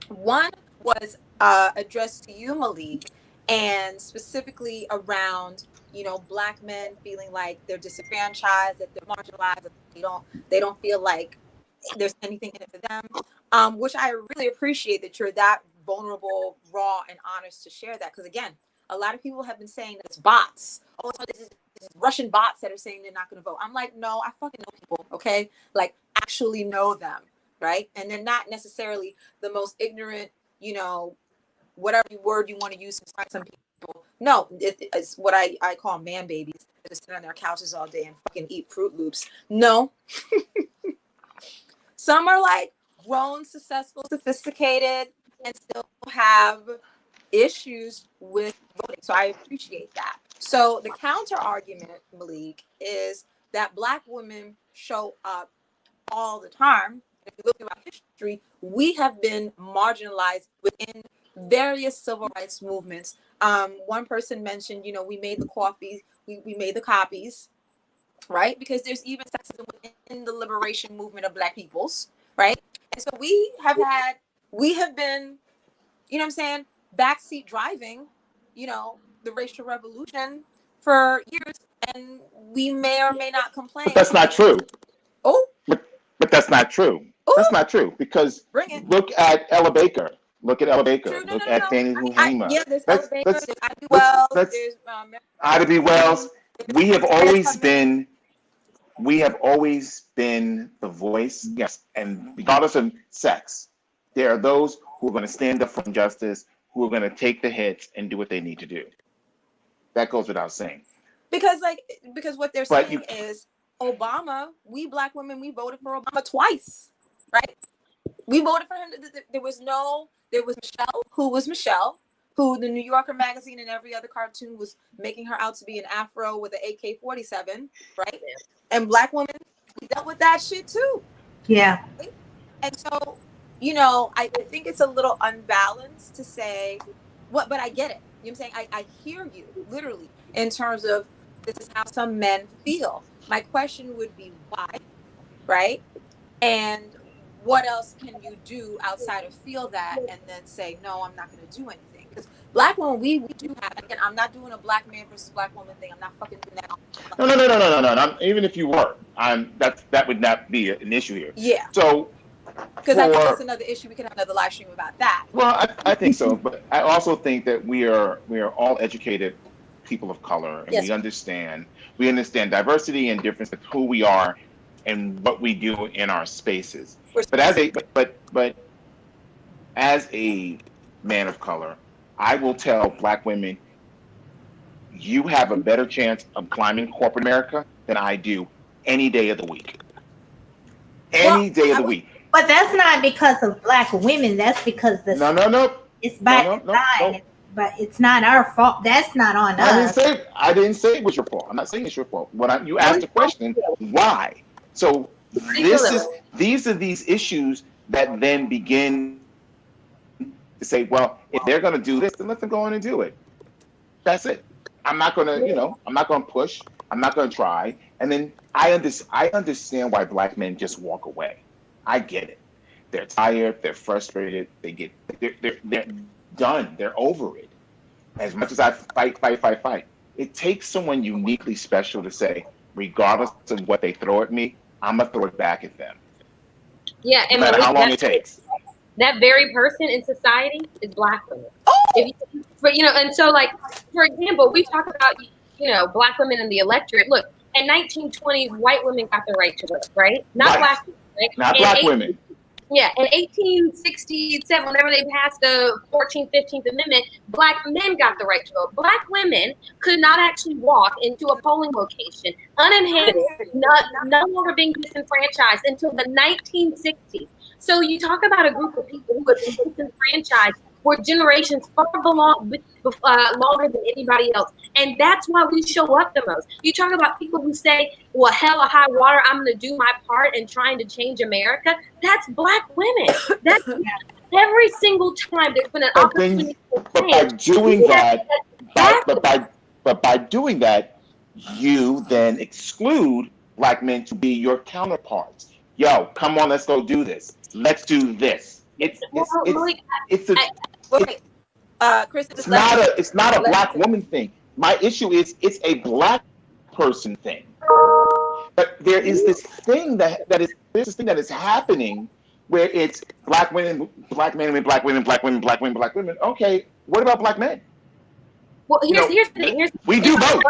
one was addressed to you, Malik, and specifically around, you know, Black men feeling like they're disenfranchised, that they're marginalized, that they don't feel like there's anything in it for them, which I really appreciate that you're that vulnerable, raw, and honest to share that. Because again, a lot of people have been saying that it's bots. Oh, so this is Russian bots that are saying they're not going to vote. I'm like, no, I fucking know people, okay? Like, actually know them, right? And they're not necessarily the most ignorant, you know, whatever word you want to use to describe some people. No, it's what I call man babies. They just sit on their couches all day and fucking eat Fruit Loops. No. Some are like grown, successful, sophisticated, and still have issues with voting. So I appreciate that. So the counter argument, Malik, is that Black women show up all the time. If you look at our history, we have been marginalized within various civil rights movements. One person mentioned, you know, we made the coffee, we made the copies, right? Because there's even sexism within the liberation movement of Black peoples, right? And so we have been, you know what I'm saying, backseat driving, you know, the racial revolution for years, and we may or may not complain. But that's not true. Oh, but that's not true. Ooh. That's not true, because look at Ella Baker. Look at Ella Baker. True, look at Fannie Lou Hamer. Yeah, there's Ella Baker, there's Ida B. Wells, there's Ida B. Wells. We have always been the voice, yes, and regardless of sex, there are those who are going to stand up for injustice, who are going to take the hits and do what they need to do. That goes without saying. Because what they're saying is Obama, we Black women, we voted for Obama twice, right? We voted for him. There was Michelle, who the New Yorker magazine and every other cartoon was making her out to be an afro with an AK-47, right? And Black women, we dealt with that shit too. Yeah. Right? And so, you know, I think it's a little unbalanced to say what, but I get it. You know what I'm saying? I hear you literally in terms of this is how some men feel. My question would be why, right? And what else can you do outside of feel that and then say, no, I'm not going to do anything? Because Black women, we do have, again, I'm not doing a Black man versus Black woman thing. I'm not fucking doing that. No. Even if you were, that would not be an issue here. Yeah. So, because I think that's another issue. We can have another live stream about that. Well, I think so, but I also think that we are all educated people of color, and we understand diversity and difference of who we are and what we do in our spaces. But as a man of color, I will tell Black women, you have a better chance of climbing corporate America than I do any day of the week. Any day of the week. But that's not because of Black women. That's because no. It's by design. But it's not our fault. That's not on us. I didn't say it was your fault. I'm not saying it's your fault. You asked the question, why? So these are these issues that then begin to say, well, if they're going to do this, then let them go on and do it. That's it. I'm not going to, I'm not going to push. I'm not going to try. And then I understand why Black men just walk away. I get it. They're tired. They're frustrated. They're done. They're over it. as much as I fight, it takes someone uniquely special to say, regardless of what they throw at me, I'm gonna throw it back at them. Yeah, No and matter Malik, how long it takes. that very person in society is Black women. But and so like, for example, we talk about Black women in the electorate. Look, in 1920s, white women got the right to vote, right? Not Black women, right? Not Black women. Yeah, in 1867, whenever they passed the 14th, 15th Amendment, Black men got the right to vote. Black women could not actually walk into a polling location uninhibited, no longer being disenfranchised until the 1960s. So you talk about a group of people who have been disenfranchised for generations far longer than anybody else. And that's why we show up the most. You talk about people who say, well, hell or high water, I'm going to do my part in trying to change America. That's Black women. That's every single time there's been an opportunity. But by doing that, you then exclude Black men to be your counterparts. Yo, come on, let's go do this. Let's do this. It's not a Black woman thing. My issue is it's a Black person thing. But there is this thing that is happening where it's Black women, Black men, Black women, Black women, Black women, Black women. Okay, what about Black men? Well, here's the thing. We do vote.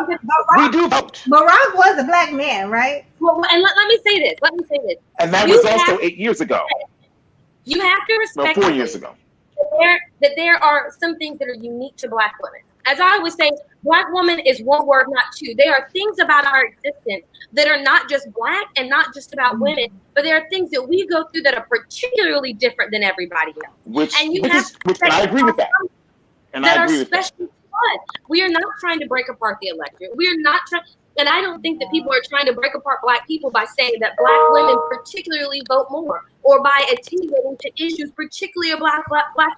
We do vote. Barack was a Black man, right? Well, and let me say this. And that was also 8 years ago. You have to respect. No, 4 years ago. That there are some things that are unique to Black women. As I always say, Black woman is one word, not two. There are things about our existence that are not just Black and not just about women, but there are things that we go through that are particularly different than everybody else. Which I agree with that. And I agree with that. We are not trying to break apart the electorate. We are not trying, and I don't think that people are trying to break apart Black people by saying that Black women particularly vote more, or by attenuating to issues particularly of Black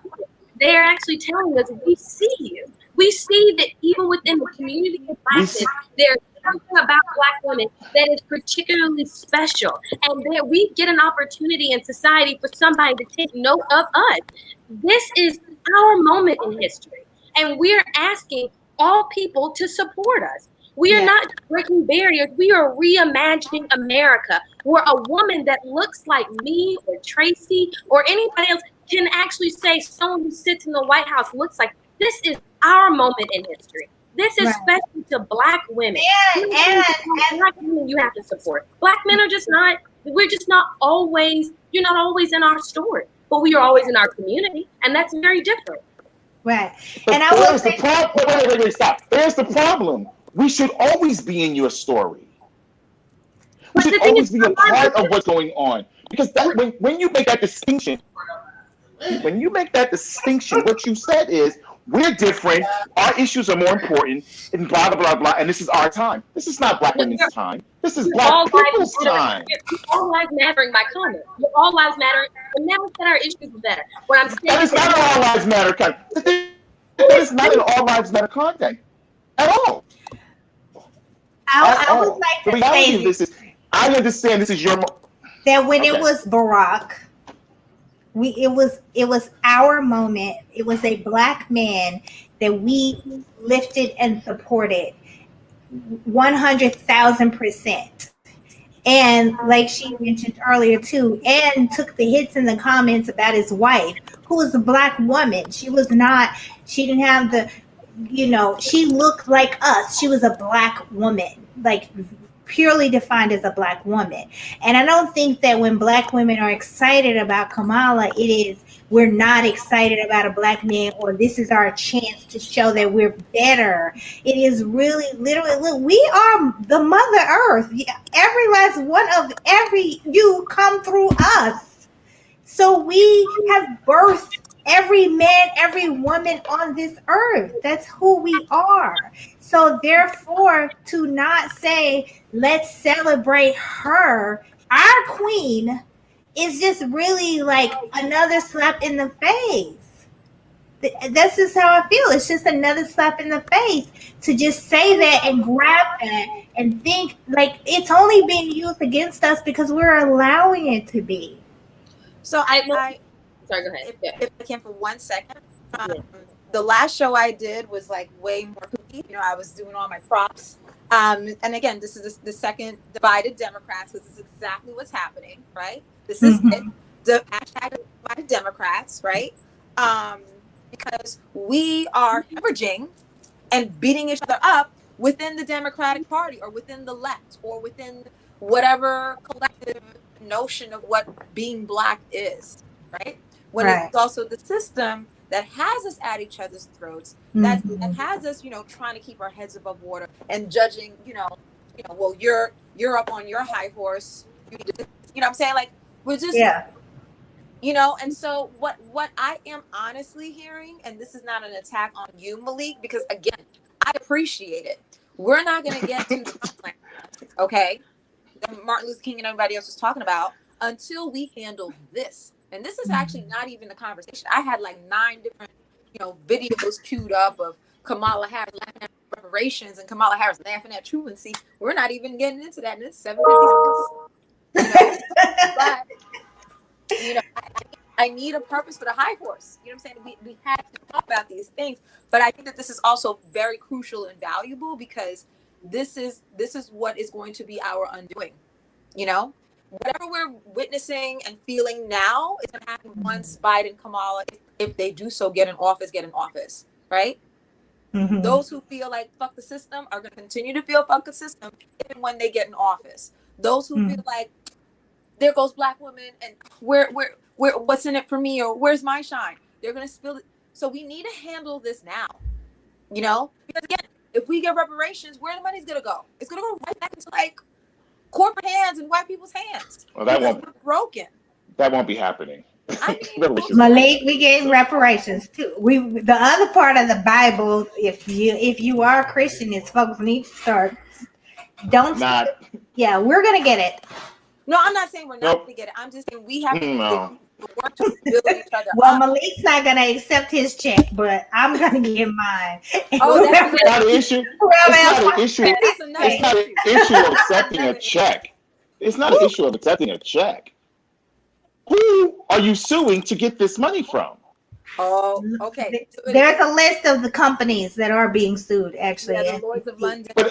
people. They are actually telling us, we see you. We see that even within the community of Blackness, there's something about Black women that is particularly special, and that we get an opportunity in society for somebody to take note of us. This is our moment in history. And we're asking all people to support us. We are not breaking barriers. We are reimagining America, where a woman that looks like me or Tracy or anybody else can actually say someone who sits in the White House looks like. This is our moment in history. This is special to Black women. And Black women you have to support. Black men are just not, we're just not always, you're not always in our story, but we are always in our community. And that's very different. Right. But And I will say, wait, stop. There's the problem. We should always be in your story. We should always be a part of what's going on. Because that, when you make that distinction, what you said is, we're different, our issues are more important, and blah, blah, blah, blah, and this is our time. This is not Black women's time. This is Black people's time. All lives matter in my comment. All lives matter. And never said our issues were better. What I'm saying that is not an all lives matter content. That is not an all lives matter content at all. I would like to say this is, I understand this is your that when it was Barack, it was our moment. It was a Black man that we lifted and supported 100,000%. And like she mentioned earlier too, and took the hits in the comments about his wife, who was a Black woman. She didn't have the, she looked like us. She was a Black woman, like purely defined as a Black woman. And I don't think that when Black women are excited about Kamala, we're not excited about a Black man, or this is our chance to show that we're better. It is really literally, look, we are the Mother Earth. Every last one of you come through us. So we have birthed every man, every woman on this earth. That's who we are. So therefore, to not say, let's celebrate her, our queen, is just really like another slap in the face. This is how I feel. It's just another slap in the face to just say that and grab that and think like it's only being used against us because we're allowing it to be. So I sorry, go ahead. If I can for 1 second, the last show I did was like way more kooky. You know, I was doing all my props. And again, this is the second divided Democrats, because this is exactly what's happening, right? This is it. The hashtag divided Democrats, right? Because we are hemorrhaging and beating each other up within the Democratic Party or within the left or within whatever collective notion of what being Black is, right? When it's also the system that has us at each other's throats, that has us, you know, trying to keep our heads above water and judging, you know, well, you're up on your high horse, you know what I'm saying? Like, we're just, you know. And so what I am honestly hearing, and this is not an attack on you, Malik, because again, I appreciate it. We're not going to get to the plan, okay, that Martin Luther King and everybody else was talking about until we handle this. And this is actually not even the conversation. I had like 9 different, you know, videos queued up of Kamala Harris laughing at reparations and Kamala Harris laughing at truancy. We're not even getting into that. And it's 7:56. You know? But, you know, I need a purpose for the high horse. You know what I'm saying? We have to talk about these things. But I think that this is also very crucial and valuable, because this is what is going to be our undoing, you know? Whatever we're witnessing and feeling now is going to happen once Biden and Kamala, if they do so, get in office, right? Those who feel like fuck the system are going to continue to feel fuck the system even when they get in office. Those who feel like there goes Black women and where what's in it for me, or where's my shine, they're going to spill it. So we need to handle this now, you know? Because again, if we get reparations, where the money's going to go? It's going to go right back into like corporate hands and white people's hands. Well, that won't. We're broken. That won't be happening. I mean, Malik, we getting reparations too. The other part of the Bible, if you are a Christian, is folks need to start. We're gonna get it. No, I'm not saying we're not gonna get it. I'm just saying we have to work to build each other well, up. Malik's not gonna accept his check, but I'm gonna get mine. Oh, that's not an issue. It's not an issue. It's not an issue of accepting a check. It's not an issue of accepting a check. Who are you suing to get this money from? Oh, okay. There's a list of the companies that are being sued, actually. Yeah, the Lloyds of London. But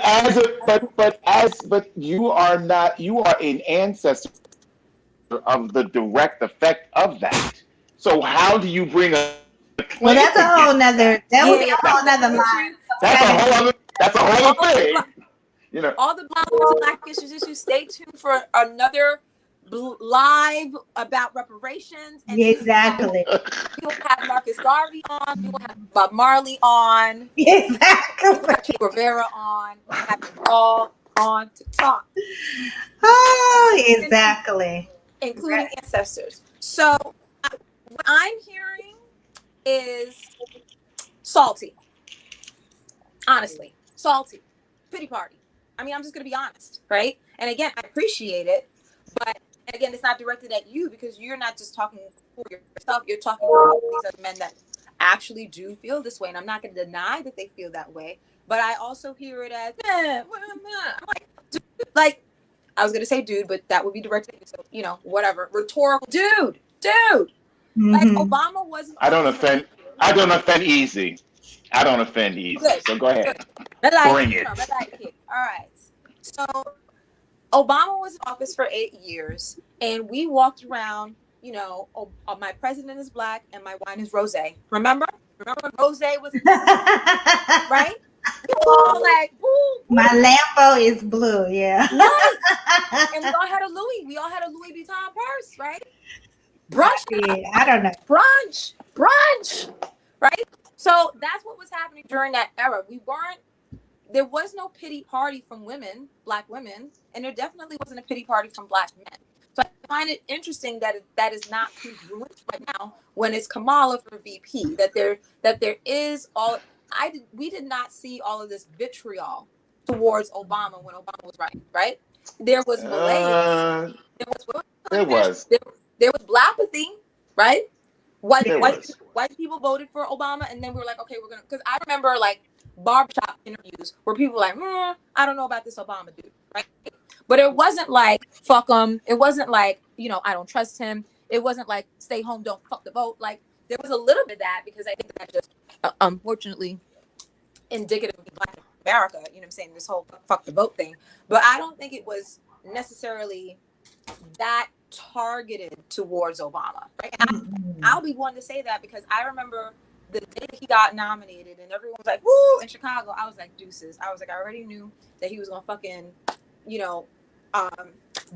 you are an ancestor of the direct effect of that. So how do you bring a claim? Well, that's a whole nother. That would be a whole nother line. That's a whole other thing. You know, all the Black issues. Stay tuned for another live about reparations. And exactly. We will have Marcus Garvey on. We will have Bob Marley on. Exactly. We will have Che Rivera on. We will have them all on to talk. Oh, exactly. Including ancestors. So what I'm hearing is salty. Honestly, salty. Pity party. I mean, I'm just going to be honest, right? And again, I appreciate it, but again, it's not directed at you, because you're not just talking for yourself. You're talking for all these other men that actually do feel this way. And I'm not going to deny that they feel that way, but I also hear it as, I'm like, dude, like, I was going to say dude, but that would be directed at you. So, you know, whatever. Rhetorical. Dude. Like, Obama wasn't. I don't offend easy. I don't offend easy. Good. So go ahead. Bring it. All right. So Obama was in office for 8 years, and we walked around, you know, my president is Black and my wine is rosé. Remember when rosé was right? We were all like, woo, my Lambo is blue, yeah. Right. And we all had a Louis Vuitton purse, right? Brunch. Yeah, I don't know. Brunch. Right? So that's what was happening during that era. There was no pity party from women, Black women, and there definitely wasn't a pity party from Black men. So I find it interesting that is not congruent right now when it's Kamala for VP, that there is we did not see all of this vitriol towards Obama when Obama was running, right? There was malaise. There was blackapathy, right? White people voted for Obama, and then we were like, okay, we're gonna. Because I remember like barbershop interviews where people were like, I don't know about this Obama dude, right? But it wasn't like fuck him. It wasn't like, you know, I don't trust him. It wasn't like stay home, don't fuck the vote. Like there was a little bit of that, because I think that just unfortunately indicative of Black America. You know what I'm saying? This whole fuck the vote thing. But I don't think it was necessarily that targeted towards Obama, right? And I'll be one to say that because I remember the day he got nominated and everyone was like, woo, in Chicago. I was like, deuces. I was like, I already knew that he was going to fucking, you know,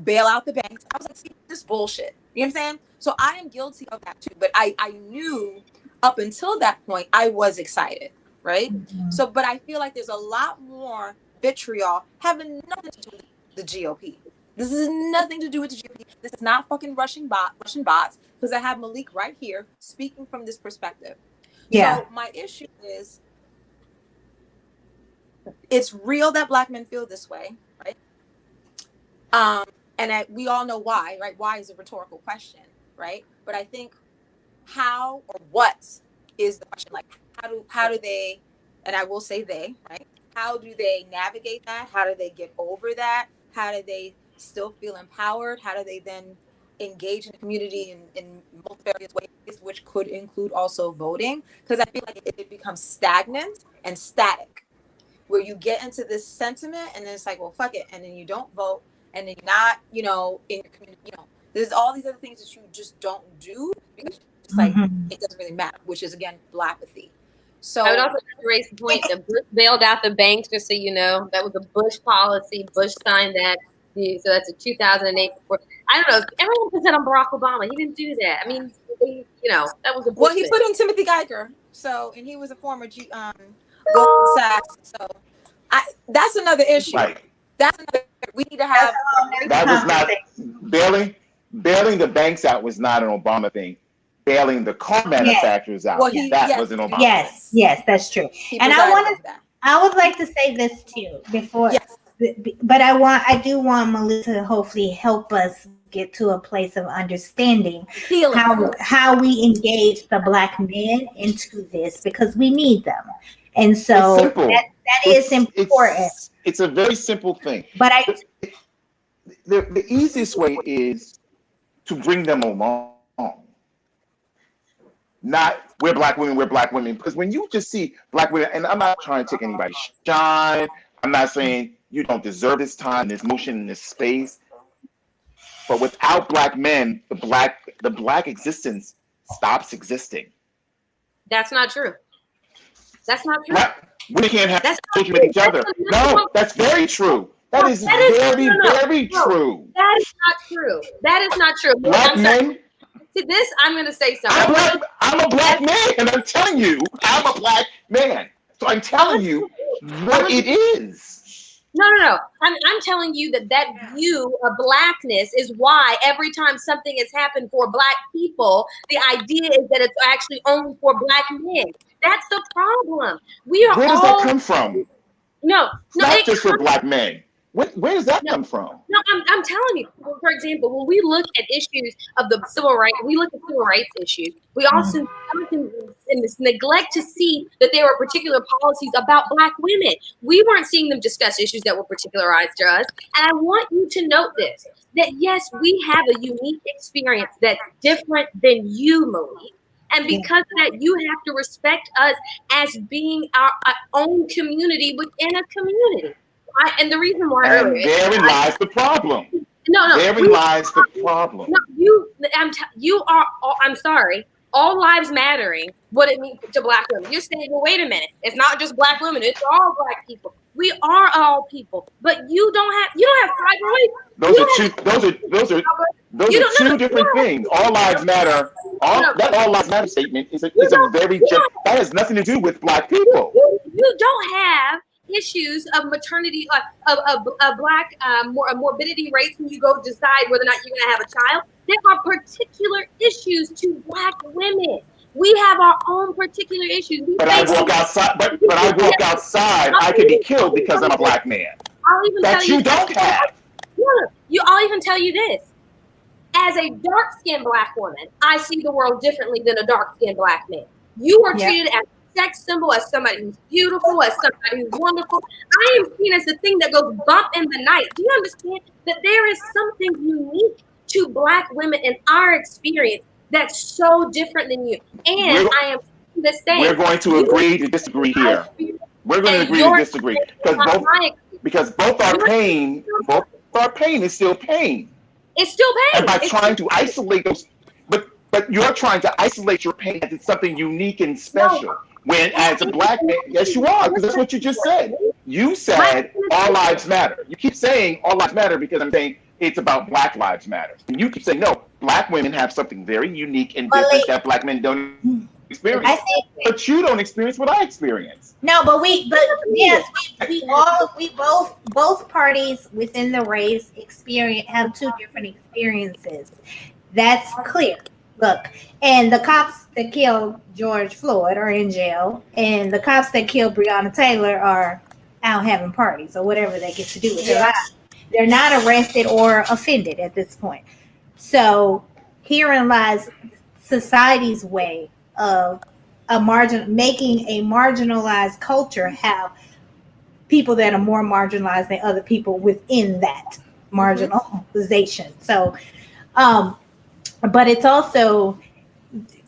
bail out the banks. I was like, see, this bullshit. You know what I'm saying? So I am guilty of that too. But I knew up until that point, I was excited, right? So, but I feel like there's a lot more vitriol having nothing to do with the GOP. This is nothing to do with the GOP. This is not fucking Russian bots, because I have Malik right here speaking from this perspective. Yeah. So my issue is, it's real that Black men feel this way, right? And we all know why, right? Why is a rhetorical question, right? But I think how or what is the question? Like, how do they, and I will say they, right? How do they navigate that? How do they get over that? How do they still feel empowered? How do they then engage in the community in multiple various ways, which could include also voting? Because I feel like it becomes stagnant and static, where you get into this sentiment and then it's like, well, fuck it. And then you don't vote, and then you're not, you know, in your community, you know, there's all these other things that you just don't do because it's like, it doesn't really matter, which is, again, blackapathy. So I would also like to raise the point that Bush bailed out the banks, just so you know. That was a Bush policy. Bush signed that. So that's a 2008 report. I don't know. Everyone puts that on Barack Obama. He didn't do that. I mean, you know, that was a Bush he thing. put in Timothy Geiger. So, and he was a former Goldman Sachs. So that's another issue. Right. That's another, we need to have. That was not bailing the banks out was not an Obama thing. Bailing the car manufacturers out, that was an Obama thing. Yes, that's true. And I would like to say this too before. Yes. But I do want Melissa to hopefully help us get to a place of understanding how we engage the Black men into this, because we need them. And so that is important. It's a very simple thing. But the easiest way is to bring them along. Not we're Black women, because when you just see Black women, and I'm not trying to take anybody's shine, I'm not saying you don't deserve this time, this motion, this space. But without Black men, the black existence stops existing. That's not true. That's not true. We can't have children with each other. No, that's very true. That is very true. That is not true. That is not true. Black men. To this, I'm going to say something. I'm a Black man, and I'm telling you, I'm a Black man. So I'm telling you what it is. No. I'm telling you that view of Blackness is why every time something has happened for Black people, the idea is that it's actually only for Black men. That's the problem. Where does that come from? No, not just for Black men. Where does that come from? No, I'm telling you. For example, when we look at issues of the civil rights, we look at civil rights issues. We also neglect to see that there are particular policies about Black women. We weren't seeing them discuss issues that were particularized to us. And I want you to note this: that yes, we have a unique experience that's different than you, Malik. And because of that, you have to respect us as being our own community within a community. And the reason why therein lies the problem. No. Therein lies the problem. No, I'm sorry. All lives mattering. What it means to Black women. You're saying, well, wait a minute. It's not just Black women. It's all Black people. We are all people. But you don't have fibroids. Those are two different things. All lives matter. That all lives matter statement is a very that has nothing to do with Black people. You don't have issues of maternity, of Black morbidity rates when you go decide whether or not you're going to have a child. There are particular issues to Black women. We have our own particular issues. But I walk outside. I could be killed because I'm a Black man. I'll even tell you this. As a dark-skinned Black woman, I see the world differently than a dark-skinned Black man. You are treated as a sex symbol, as somebody who's beautiful, as somebody who's wonderful. I am seen as the thing that goes bump in the night. Do you understand that there is something unique to Black women in our experience that's so different than you? And I am the same. We're going to agree to disagree here. We're going to agree to disagree because both our pain is still pain. It's still pain. And by trying to isolate those, but you're trying to isolate your pain as it's something unique and special. When as a black man, yes, you are, because that's what you just said. You said all lives matter. You keep saying all lives matter because I'm saying it's about Black Lives Matter. And you keep saying, no, black women have something very unique and different that black men don't experience. But you don't experience what I experience. No, we both parties within the race have two different experiences. That's clear. Look, and the cops that killed George Floyd are in jail, and the cops that killed Breonna Taylor are out having parties or whatever they get to do with their lives. They're not arrested or offended at this point. So herein lies society's way of making a marginalized culture have people that are more marginalized than other people within that marginalization. So, but it's also,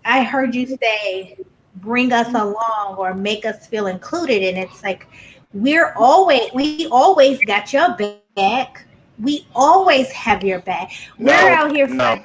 I heard you say, bring us along or make us feel included. And it's like, we always got your back. We always have your back. We're out here. No.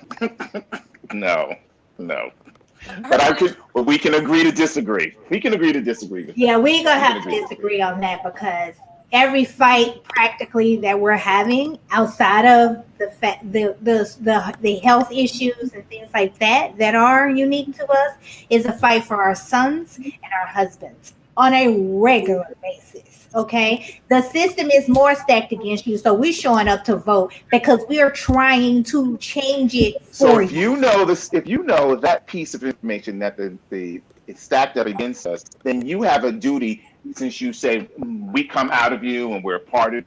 But we can agree to disagree. We can agree to disagree. Yeah, we're gonna have to disagree on that because every fight practically that we're having outside of the health issues and things like that are unique to us is a fight for our sons and our husbands on a regular basis. Okay, the system is more stacked against you, so we're showing up to vote because we are trying to change it for you. So if you know that piece of information that it's stacked up against us, then you have a duty. Since you say we come out of you and we're a part of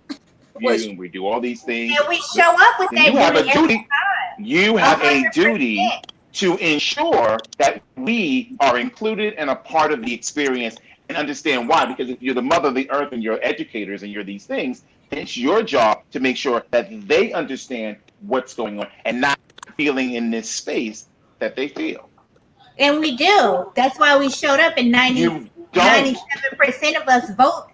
you and we do all these things, and we show up with that. You have a duty. You have 100%. A duty to ensure that we are included and a part of the experience. And understand why, because if you're the mother of the earth and you're educators and you're these things, it's your job to make sure that they understand what's going on and not feeling in this space that they feel. And we do. That's why we showed up and 97% of us vote.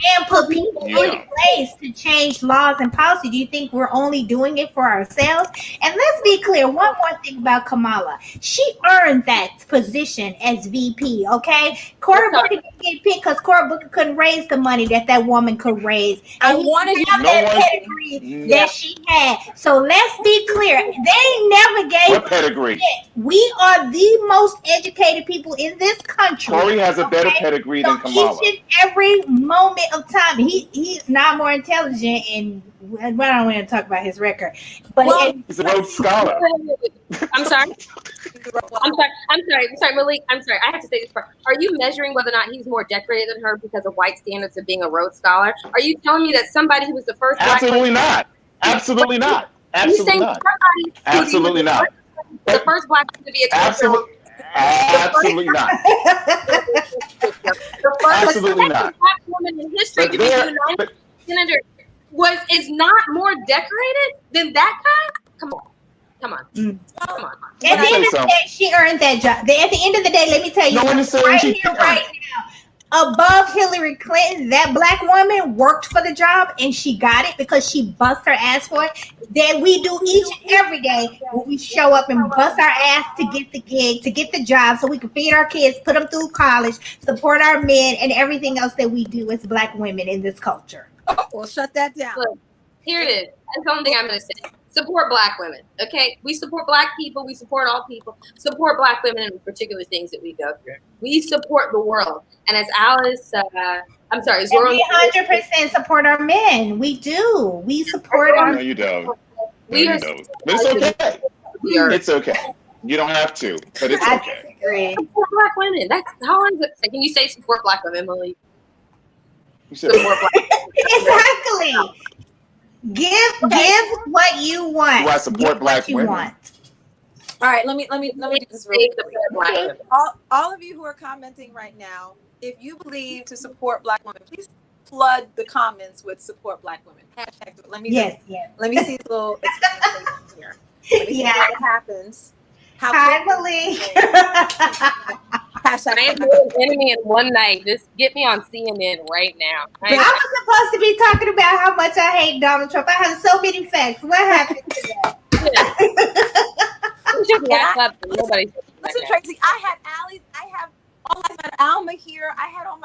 And put people in place to change laws and policy. Do you think we're only doing it for ourselves? And let's be clear, one more thing about Kamala. She earned that position as VP, okay? Cory Booker didn't get picked because Cory Booker couldn't raise the money that woman could raise. I wanted to have that pedigree that she had. So let's be clear. They never gave what pedigree? We are the most educated people in this country. Cory has a better pedigree than Kamala. Each and every moment of time, he's not more intelligent, and I don't want to talk about his record. But he's a Rhodes Scholar. I'm sorry, Malik. I'm sorry. I have to say this part. Are you measuring whether or not he's more decorated than her because of white standards of being a Rhodes Scholar? Are you telling me that somebody who was the first Absolutely not. Absolutely not. Absolutely not. Absolutely not. The first black person to be a absolutely. Absolutely not. The first black woman in history to be the senator is not more decorated than that guy. Come on. At the end of the day, she earned that job. At the end of the day, let me tell you, right now. Above Hillary Clinton, that black woman worked for the job and she got it because she bust her ass for it. That we do each and every day when we show up and bust our ass to get the gig, to get the job so we can feed our kids, put them through college, support our men, and everything else that we do as black women in this culture. Oh, well, shut that down. Look, here it is. That's the only thing I'm going to say. Support black women, okay? We support black people. We support all people. Support black women in particular things that we go through. We support the world. And as Alice, I'm sorry, Zora, we 100% support our men. We do. We support our. No, you don't. No, you don't. But it's okay. It's okay. You don't have to, but it's okay. Support black women. That's how I'm. Can you say support black women, Emily? Support black women. Exactly. Give what you want. Do I support black women? All right, let me do this real quick. All of you who are commenting right now, if you believe to support black women, please flood the comments with support black women. Hashtag. Let me see the little explanation here. Let me see what happens. How Hi, Malik. hashtag I am doing enemy in one night. Just get me on CNN right now. I was supposed to be talking about how much I hate Donald Trump. I have so many facts. What happened to that? Just wrap up. Nobody. Listen, Tracy, I had Allie, I have all I had Alma here. I had all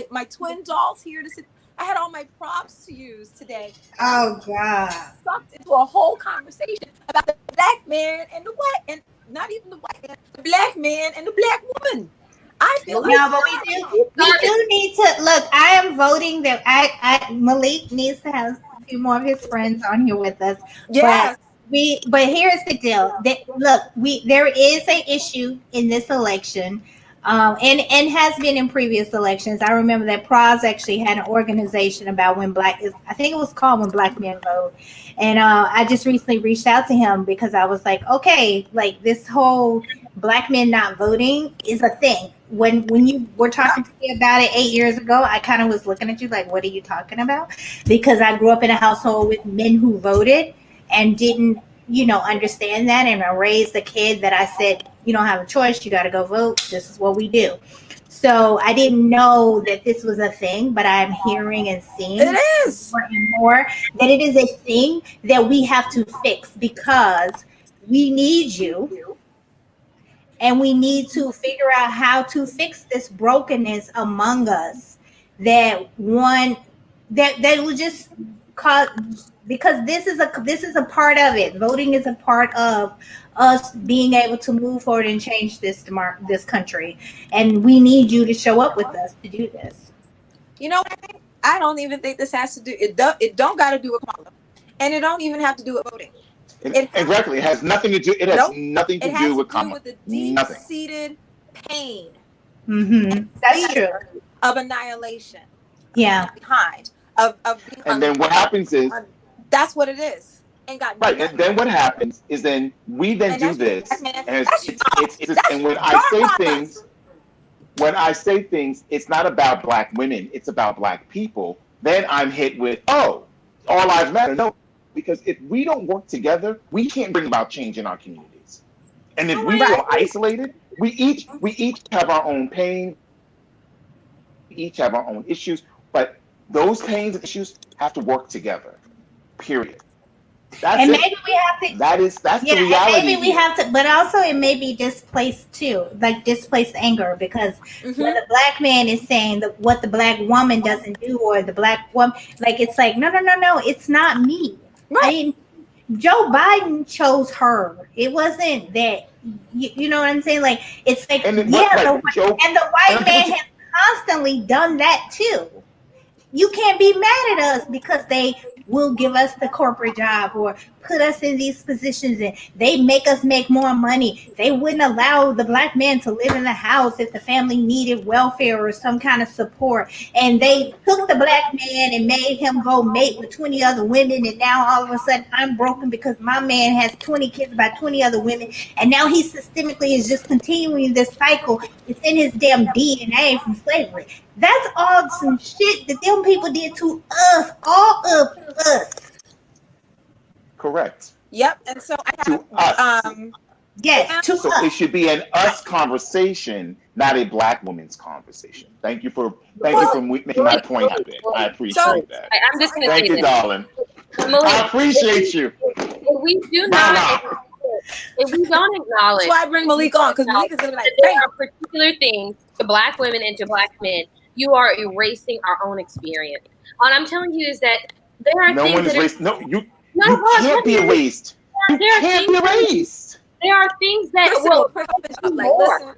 my twin dolls here to sit. I had all my props to use today. Oh God. Sucked into a whole conversation about the black man and the white, and not even the white man, the black man and the black woman. I feel like No, but we do need to look. I am voting that I Malik needs to have a few more of his friends on here with us. yes. But here's the deal. There is an issue in this election, and has been in previous elections. I remember that Proz actually had an organization about I think it was called When Black Men Vote. And I just recently reached out to him because I was like, okay, like this whole black men not voting is a thing. When you were talking to me about it 8 years ago, I kind of was looking at you like, what are you talking about? Because I grew up in a household with men who voted and didn't, understand that. And I raised a kid that I said, you don't have a choice. You got to go vote. This is what we do. So I didn't know that this was a thing, but I'm hearing and seeing It is more and more that it is a thing that we have to fix because we need you. And we need to figure out how to fix this brokenness among us that will just cause, because this is a part of it. Voting is a part of us being able to move forward and change this country. And we need you to show up with us to do this. You know, I don't even think this has to do it. Don't got to do with Kamala, and it don't even have to do with voting. Exactly. It has nothing to do. It has nothing to do with Kamala. With the deep-seated pain. Mm-hmm. That's true. Of annihilation. Yeah. Behind of being and then what happens is that's what it is. Ain't got right. And then what happens is then we then do this, and when I say things, it's not about black women. It's about black people. Then I'm hit with all lives matter. No. Because if we don't work together, we can't bring about change in our communities. And if we feel isolated, we each have our own pain, we each have our own issues, but those pains and issues have to work together. Period. That's and it. maybe we have to. That's the reality. Maybe we have to, but also it may be displaced too, like displaced anger, because when the black man is saying what the black woman doesn't do, or the black woman, like it's like no, it's not me. Right. Joe Biden chose her. It wasn't that. You know what I'm saying? Like it's like the white man has constantly done that too. You can't be mad at us because they will give us the corporate job or put us in these positions and they make us make more money. They wouldn't allow the black man to live in the house if the family needed welfare or some kind of support. And they took the black man and made him go mate with 20 other women. And now all of a sudden I'm broken because my man has 20 kids by 20 other women. And now he systemically is just continuing this cycle. It's in his damn DNA from slavery. That's all some shit that them people did to us, all of us. Correct. Yep. And so I have to us. Yes, to so us. It should be an us conversation, not a black woman's conversation. Thank you for making my point out there. I appreciate that. I'm just going to thank you, darling. I appreciate you. If we don't acknowledge, that's why I bring Malik on, because Malik is gonna be like, there are particular things to black women and to black men. You are erasing our own experience. All I'm telling you is that there are things that erased. No, you can't be erased. You can't be erased. There are things that will affect you more.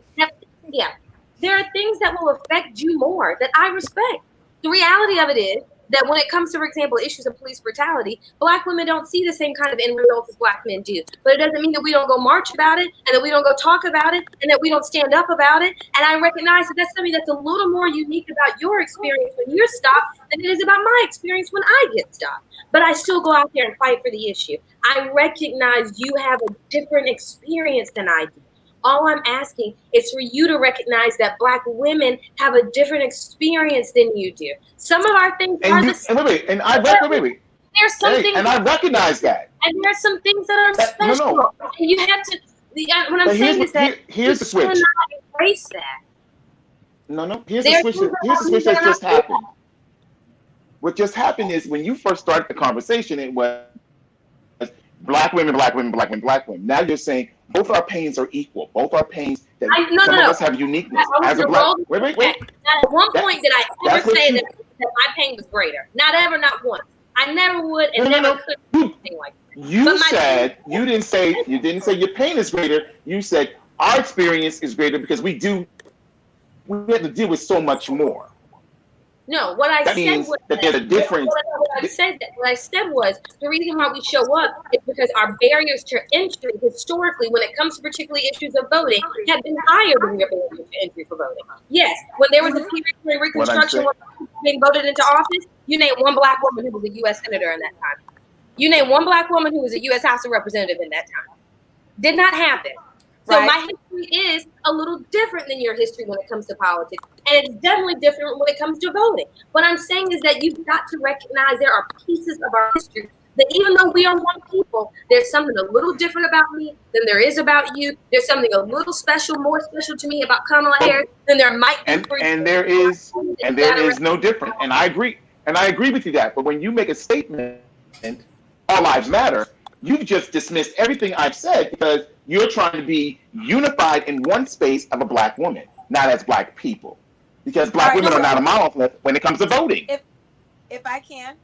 There are things that will affect you more that I respect. The reality of it is that when it comes to, for example, issues of police brutality, black women don't see the same kind of end results as black men do. But it doesn't mean that we don't go march about it, and that we don't go talk about it, and that we don't stand up about it. And I recognize that that's something that's a little more unique about your experience when you're stopped than it is about my experience when I get stopped. But I still go out there and fight for the issue. I recognize you have a different experience than I do. All I'm asking is for you to recognize that black women have a different experience than you do. Some of our things are the same. There's something, and I recognize that. And there are some things that are special. No. And you have to What I'm saying is that here's the switch. cannot embrace that. No. Here's the switch that just happened. What just happened is when you first started the conversation, it was black women, black women, black women, black women. Now you're saying both our pains are equal. Both our pains that some of us have uniqueness. As a black, wait. Not at one point did I ever say that my pain was greater. Not ever, not once. I never would and never could do anything like that. You said you didn't say your pain is greater. You said our experience is greater because we have to deal with so much more. No, what I said was that there's a difference. What I said was the reason why we show up is because our barriers to entry historically, when it comes to particularly issues of voting, have been higher than your barriers to entry for voting. Yes, when there was a period during Reconstruction when people being voted into office, you name one black woman who was a U.S. senator in that time. You name one black woman who was a U.S. House of Representative in that time. Did not happen. So my history is a little different than your history when it comes to politics. And it's definitely different when it comes to voting. What I'm saying is that you've got to recognize there are pieces of our history that even though we are one people, there's something a little different about me than there is about you. There's something a little special, more special to me about Kamala Harris than there might be for you. And there is no different. And I agree. And I agree with you that. But when you make a statement, all lives matter, you've just dismissed everything I've said because you're trying to be unified in one space of a black woman, not as black people. Because black women are not a monolith when it comes to voting. If I can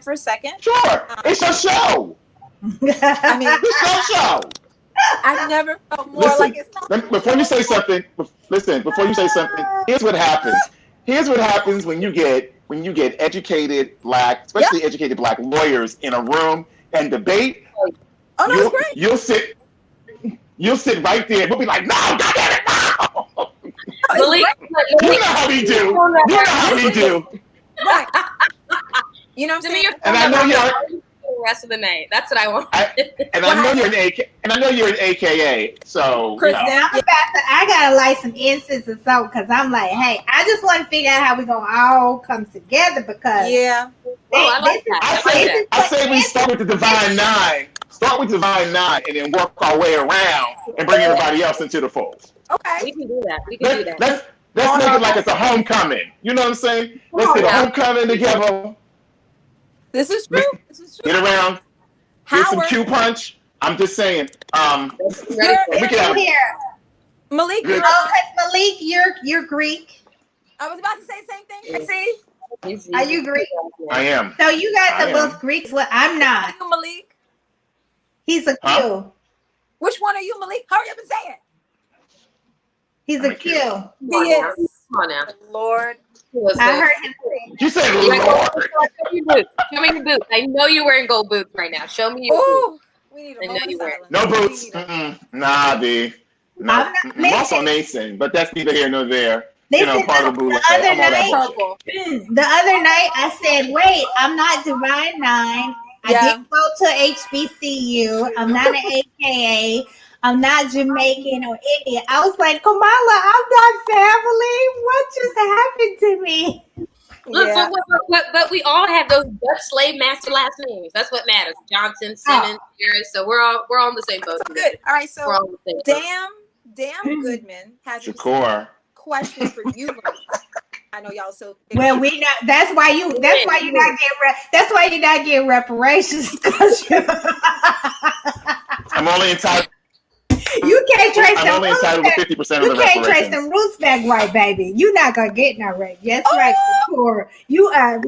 for a second. Sure. It's a show. I mean, it's your show. I've never felt more like it's not. Before you say something, here's what happens. Here's what happens when you get educated black, especially educated black lawyers in a room and debate. Oh, no, it's great. You'll sit right there. We'll be like, no, God damn it, no. Malik, you know how we do. You know how we do. Right. You know what I'm saying? And I know you're the rest of the night. That's what I want. I know you're an AKA. So Chris, I gotta light some incense or something because I'm like, hey, I just want to figure out how we're gonna all come together because I say we start with the Divine Nine. Start with Divine Nine and then work our way around and bring everybody else into the fold. Okay. We can do that. Let's make it like it's a homecoming. You know what I'm saying? Let's get a homecoming together. This is true. Get around. Get some Q punch. I'm just saying. We can have Malik. Malik, you're Greek. I was about to say the same thing. See? Are you Greek? I am. So you guys are both Greeks. Well, I'm not. Are you Malik? He's a Q. Which one are you, Malik? Hurry up and say it. He's a Q. He is. Come on now. Lord. I heard him say You said Lord. Show me your boots. I know you're wearing gold boots right now. Show me your boots. We need a moment of silence. No boots. Nah, B. No. Also Mason, but that's neither here nor there. Part of the other night I said, wait, I'm not Divine Nine. I didn't go to HBCU. I'm not an AKA. I'm not Jamaican or Indian. I was like, Kamala, I'm not family. What just happened to me? Look, but we all have those Dutch slave master last names. That's what matters. Johnson, Simmons, Harris. So we're all on the same boat. So good. All right. So damn Goodman has a question for you. I know y'all so. Well, we not. That's why you're not getting reparations because I'm only entitled. You can't trace I'm only entitled to 50% of the reparations. You can't trace them roots back right, baby. You're not gonna get no rate. That's right, Cora. You are.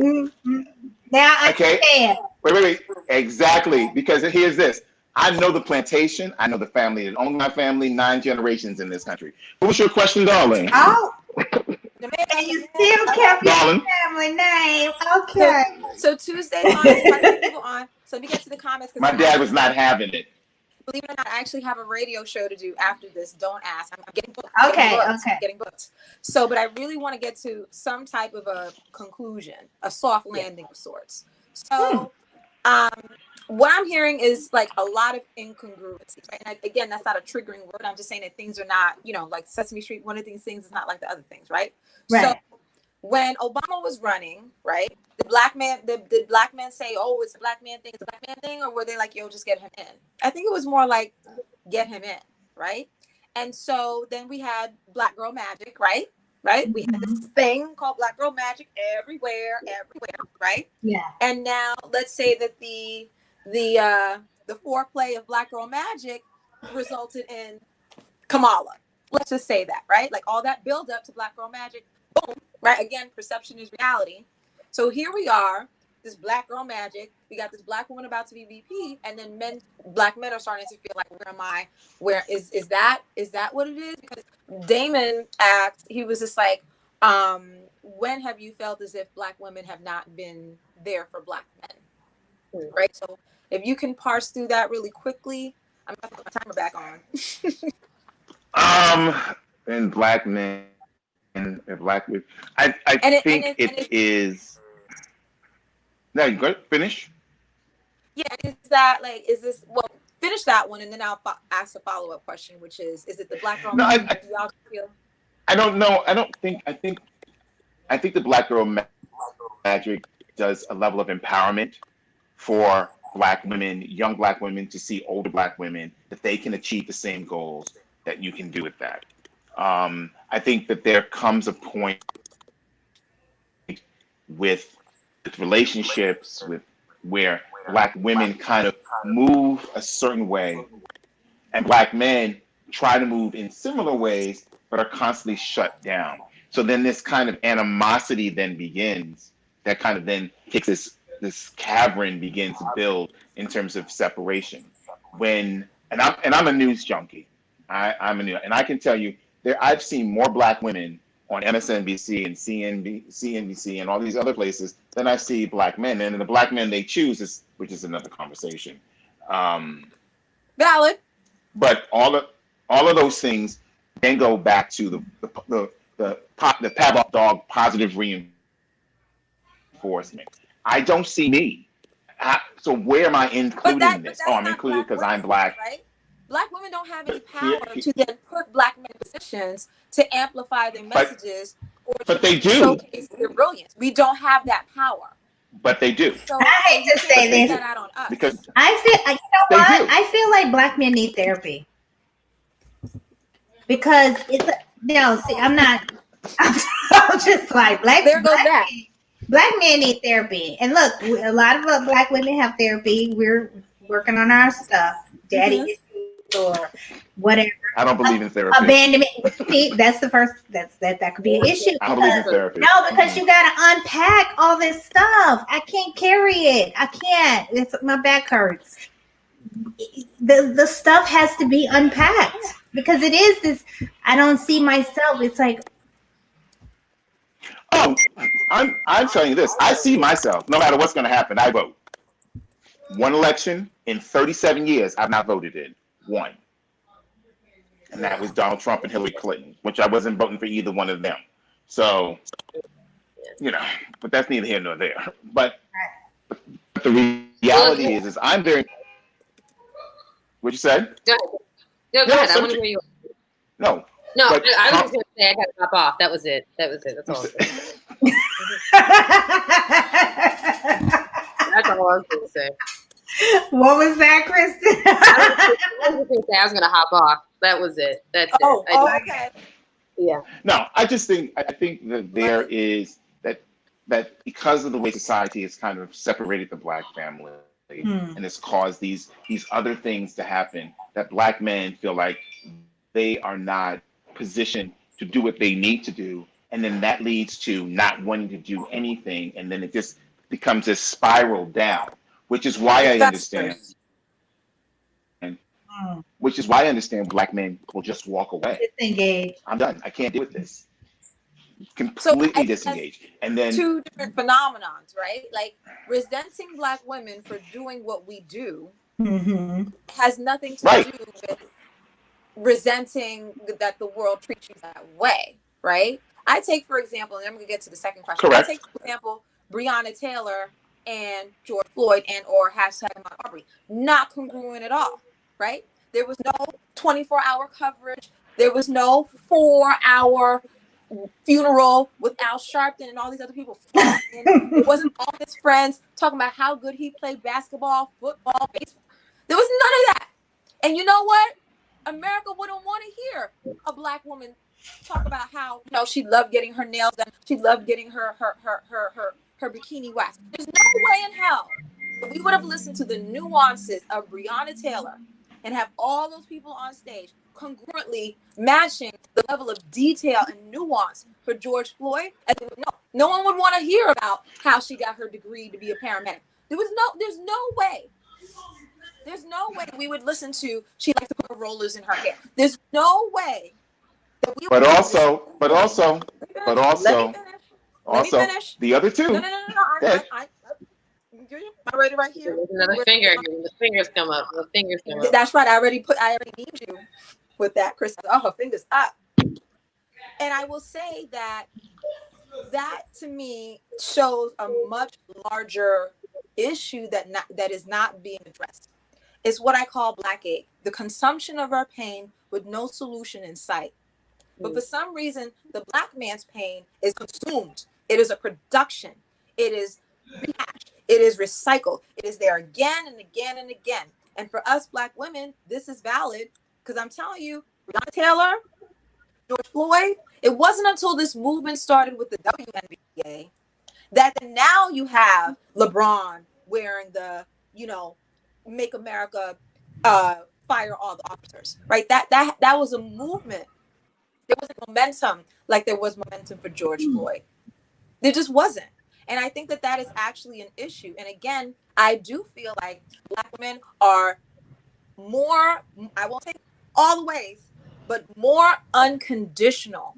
Now I understand. Wait. Exactly, because here's this. I know the plantation. I know the family. And owned my family 9 generations in this country. What was your question, darling? Oh. And you still kept your family name. Okay. So Tuesday on, people on. So let me get to the comments. My dad was not having it. Believe it or not, I actually have a radio show to do after this. Don't ask. I'm getting booked. Getting booked. So, but I really want to get to some type of a conclusion, a soft landing of sorts. So, what I'm hearing is like a lot of incongruencies, right? And again, that's not a triggering word. I'm just saying that things are not, like Sesame Street. One of these things is not like the other things, right? So when Obama was running, right, did black men say, "Oh, it's a black man thing, it's a black man thing," or were they like, "Yo, just get him in"? I think it was more like, "Get him in," right? And so then we had Black Girl Magic, right? Right? We had this thing called Black Girl Magic everywhere, right? Yeah. And now let's say that the foreplay of Black Girl Magic resulted in Kamala. Let's just say that, right? Like all that build up to Black Girl Magic, boom, right? Again, perception is reality. So here we are, this Black Girl Magic. We got this Black woman about to be VP, and then Black men are starting to feel like, where am I? Where is that what it is? Because Damon asked, he was just like, when have you felt as if Black women have not been there for Black men? Right? So if you can parse through that really quickly, I'm gonna put my timer back on. And Black men and Black women, I think it is. No, you go finish. Yeah, is that like, is this, well, finish that one and then I'll ask a follow-up question, which is it the Black Girl Magic? Y'all feel? I don't know. I think the Black Girl Magic does a level of empowerment for Black women, young Black women, to see older Black women, that they can achieve the same goals that you can do with that. I think that there comes a point with relationships where Black women kind of move a certain way and Black men try to move in similar ways but are constantly shut down. So then this kind of animosity then begins, that kind of then kicks this cavern begins to build in terms of separation. And I'm a news junkie. And I can tell you I've seen more Black women on MSNBC and CNBC and all these other places than I see Black men. And the Black men they choose which is another conversation. Valid. But all of those things then go back to the Pavlov dog positive reinforcement. I don't see me. So where am I included in this? I'm included because I'm Black. Right? Black women don't have any power to then put Black men in positions to amplify their messages but they do showcase their brilliance. We don't have that power. But they do. So I hate to say this because I feel, you know what? I feel like Black men need therapy because I'm not. I'm just like Black men need therapy, and look, a lot of Black women have therapy. We're working on our stuff, daddy issues or whatever. I don't believe in therapy. Abandonment. That's the first. That could be an issue. I don't believe in therapy. No, because you got to unpack all this stuff. I can't carry it. I can't. My back hurts. The stuff has to be unpacked because it is this. I don't see myself. It's like, oh, I'm telling you this. I see myself. No matter what's going to happen, I vote. One election in 37 years, I've not voted in. One. And that was Donald Trump and Hillary Clinton, which I wasn't voting for either one of them. So, but that's neither here nor there. But the reality is I'm very. What you said? Go ahead. I want to hear you. No. I was just going to say I got to pop off. That was it. That's all. That's all I was going to say. What was that, Kristen? I was going to hop off. That was it. That's it. Okay. Yeah. No, I think that there is that because of the way society has kind of separated the Black family and has caused these other things to happen, that Black men feel like they are not positioned to do what they need to do, and then that leads to not wanting to do anything, and then it just becomes a spiral down. Which is why I understand. Which is why I understand Black men will just walk away. Disengage. I'm done. I can't deal with this. Completely disengaged. And then two different phenomenons, right? Like resenting Black women for doing what we do has nothing to do with resenting that the world treats you that way, right? I take, for example, and I'm going to get to the second question. Correct. I take, for example, Breonna Taylor and George Floyd and or hashtag Marbury, not congruent at all, right? There was no 24-hour coverage. There was no 4-hour funeral with Al Sharpton and all these other people. It wasn't all his friends talking about how good he played basketball, football, baseball. There was none of that. And you know what? America wouldn't want to hear a Black woman talk about how she loved getting her nails done, she loved getting her bikini waxed. There's no way in hell that we would have listened to the nuances of Breonna Taylor and have all those people on stage congruently matching the level of detail and nuance for George Floyd. No one would want to hear about how she got her degree to be a paramedic. There's no way. There's no way we would listen to she likes to put her rollers in her hair. There's no way that we would. But also, the other two. No. I'm ready right here. There's another finger. The fingers come up. The fingers come up. That's right. I already named you with that, Chris. Oh, her fingers up. And I will say that to me shows a much larger issue that is not being addressed. It's what I call black ache, the consumption of our pain with no solution in sight. But for some reason, the Black man's pain is consumed. It is a production. It is rehashed. It is recycled. It is there again and again and again. And for us Black women, this is valid because I'm telling you, Breonna Taylor, George Floyd, it wasn't until this movement started with the WNBA that now you have LeBron wearing the, Make America fire all the officers, right? That was a movement. There wasn't momentum like there was momentum for George Floyd. There just wasn't. And I think that is actually an issue. And again, I do feel like Black women are more, I won't say all the ways, but more unconditional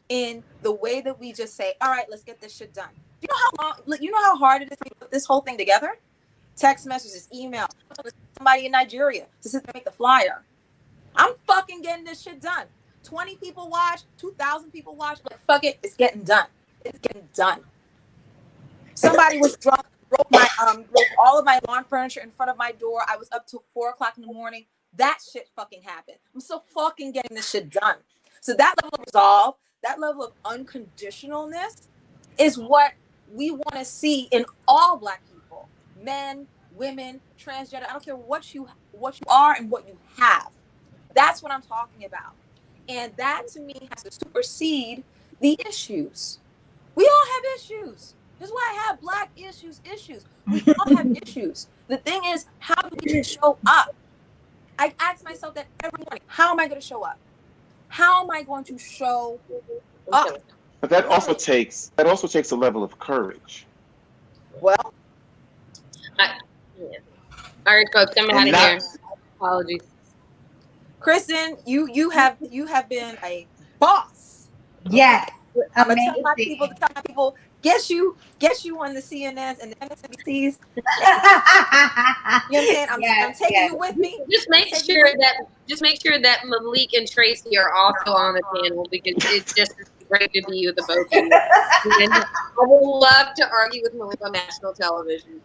in the way that we just say, all right, let's get this shit done. You know how hard it is to put this whole thing together? Text messages, emails, somebody in Nigeria to sit there and make the flyer. I'm fucking getting this shit done. 20 people watch, 2,000 people watch, but fuck it, it's getting done. It's getting done. Somebody was drunk, broke all of my lawn furniture in front of my door. I was up till 4:00 in the morning. That shit fucking happened. I'm still fucking getting this shit done. So that level of resolve, that level of unconditionalness is what we want to see in all Black people. Men, women, transgender, I don't care what you are and what you have. That's what I'm talking about. And that to me has to supersede the issues. We all have issues. That's why I have Black issues. We all have issues. The thing is, how do we show up? I ask myself that every morning. How am I going to show up? How am I going to show up? But that also takes a level of courage. Well, all right, folks, I'm out of here. Apologies, Kristen. You have been a boss. Yes, I'm gonna tell my people, get you on the CNNs and the MSNBCs. You know what I'm saying? I'm taking you with me. Just make sure that Malik and Tracy are also on the panel because it's just great to be with the both of you. And I would love to argue with Malik on national television.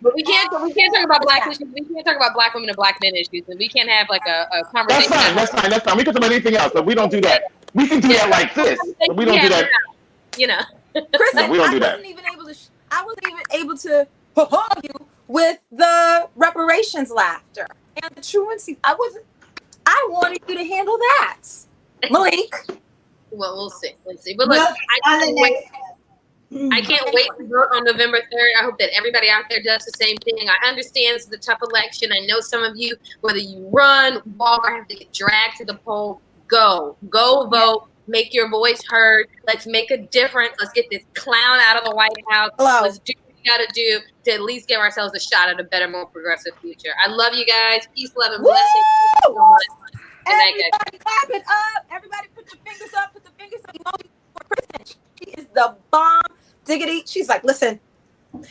But we can't talk about Black issues. We can't talk about Black women and Black men issues, and we can't have like a conversation. That's fine. We can talk about anything else, but we don't do that. We can do that like this, but we don't do that. Kristen, we don't do that. I wasn't even able to hug you with the reparations laughter and the truancy. I wanted you to handle that, Malik. Well, we'll see. But look, I can't wait to vote on November 3rd. I hope that everybody out there does the same thing. I understand this is a tough election. I know some of you, whether you run, walk, or have to get dragged to the poll, go vote. Make your voice heard. Let's make a difference. Let's get this clown out of the White House. Hello. Let's do what we got to do to at least give ourselves a shot at a better, more progressive future. I love you guys. Peace, love, and blessings. Thank you so much. Everybody clap it up. Everybody put your fingers up. Put the fingers up. Emoji for Kristen. She is the bomb. Diggity. She's like, listen. So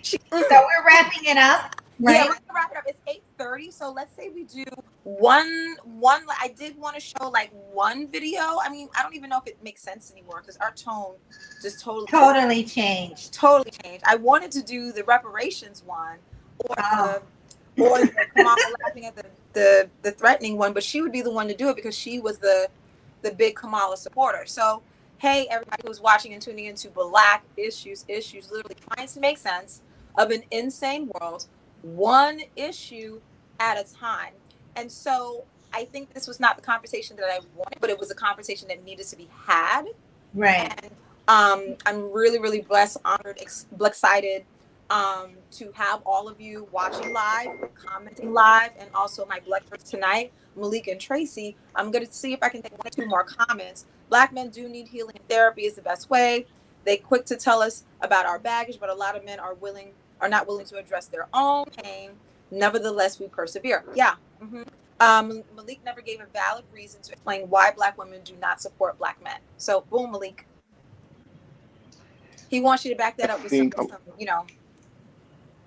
we're wrapping it up. Right? Yeah, we're gonna wrap it up. It's 8:30, so let's say we do one. I did want to show like one video. I mean, I don't even know if it makes sense anymore because our tone just totally changed. I wanted to do the reparations one or the Kamala laughing at the threatening one, but she would be the one to do it because she was the big Kamala supporter. So hey, everybody who's watching and tuning into Black Issues, literally trying to make sense of an insane world one issue at a time. And so I think this was not the conversation that I wanted, but it was a conversation that needed to be had. Right. And I'm really, really blessed, honored, excited to have all of you watching live, commenting live, and also my Blackbirds tonight, Malik and Tracy. I'm going to see if I can take one or two more comments. Black men do need healing, and therapy is the best way. They quick to tell us about our baggage, but a lot of men are not willing to address their own pain. Nevertheless, we persevere. Yeah. Malik never gave a valid reason to explain why Black women do not support Black men. So, boom, Malik. He wants you to back that up with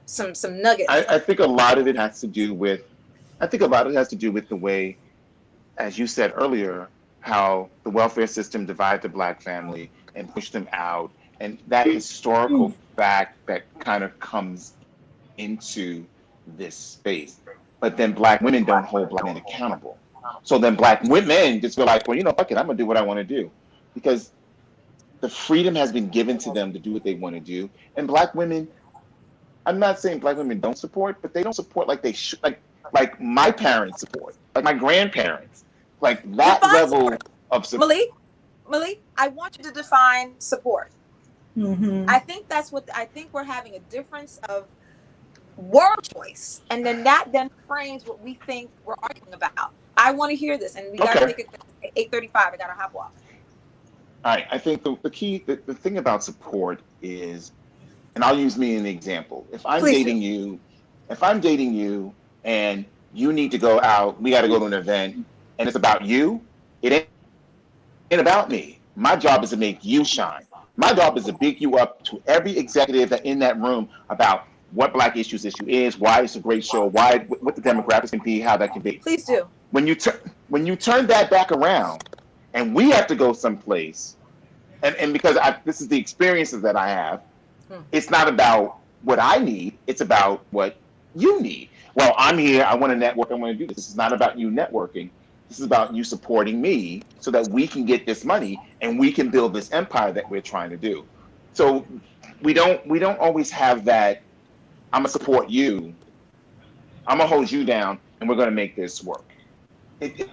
some nuggets. I think a lot of it has to do with, the way, as you said earlier, how the welfare system divided the Black family and pushed them out, and that historical fact that kind of comes into this space. But then Black women don't hold Black men accountable. So then Black women just feel like, well, fuck it, I'm gonna do what I want to do, because the freedom has been given to them to do what they want to do. And Black women, I'm not saying Black women don't support, but they don't support like they should, like my parents support, like my grandparents, like that level of support. Malik, I want you to define support. Mm-hmm. I think we're having a difference of word choice, and then that frames what we think we're arguing about. I want to hear this, and we got to make it 8:35. I got to hop off. All right, I think the key, the thing about support is, and I'll use me as an example. If I'm dating you and you need to go out, we got to go to an event, and it's about you, it ain't about me. My job is to make you shine. My job is to big you up to every executive that in that room about what Black Issues issue is, why it's a great show, what the demographics can be, how that can be. Please do. When you turn that back around, and we have to go someplace, and because this is the experiences that I have, it's not about what I need, it's about what you need. Well, I'm here, I want to network, I want to do this. This is not about you networking. This is about you supporting me so that we can get this money and we can build this empire that we're trying to do. So we don't always have that, I'm gonna support you, I'm gonna hold you down, and we're gonna make this work. It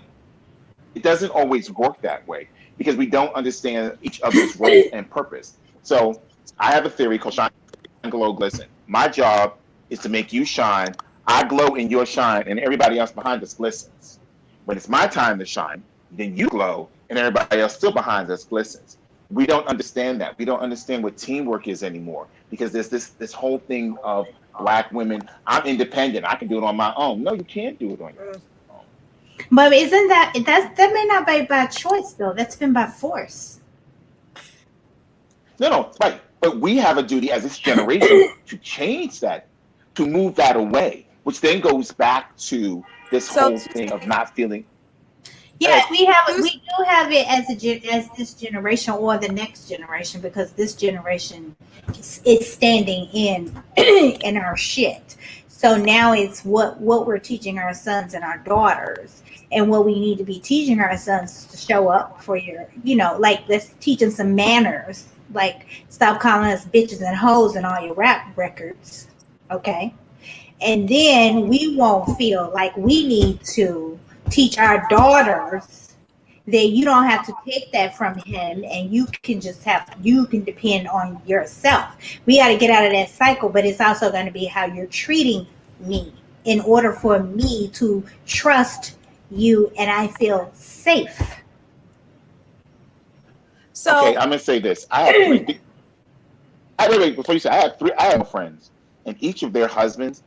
doesn't always work that way because we don't understand each other's role and purpose. So I have a theory called shine, glow, glisten. My job is to make you shine. I glow in your shine, and everybody else behind us glistens. When it's my time to shine, then you glow, and everybody else still behind us glistens. We don't understand that. We don't understand what teamwork is anymore because there's this whole thing of Black women. I'm independent. I can do it on my own. No, you can't do it on your own. But isn't that may not be by choice though? That's been by force. No, right. But we have a duty as this generation to change that, to move that away, which then goes back to this whole thing of not feeling. Yes, we do have it as this generation or the next generation, because this generation is standing in our shit. So now it's what we're teaching our sons and our daughters, and what we need to be teaching our sons to show up for your, like let's teach them some manners. Like stop calling us bitches and hoes in all your rap records, okay? And then we won't feel like we need to teach our daughters that you don't have to take that from him, and you can depend on yourself. We got to get out of that cycle, but it's also going to be how you're treating me in order for me to trust you and I feel safe. So okay, I'm gonna say this. I have three. Wait, before you say, I have friends, and each of their husbands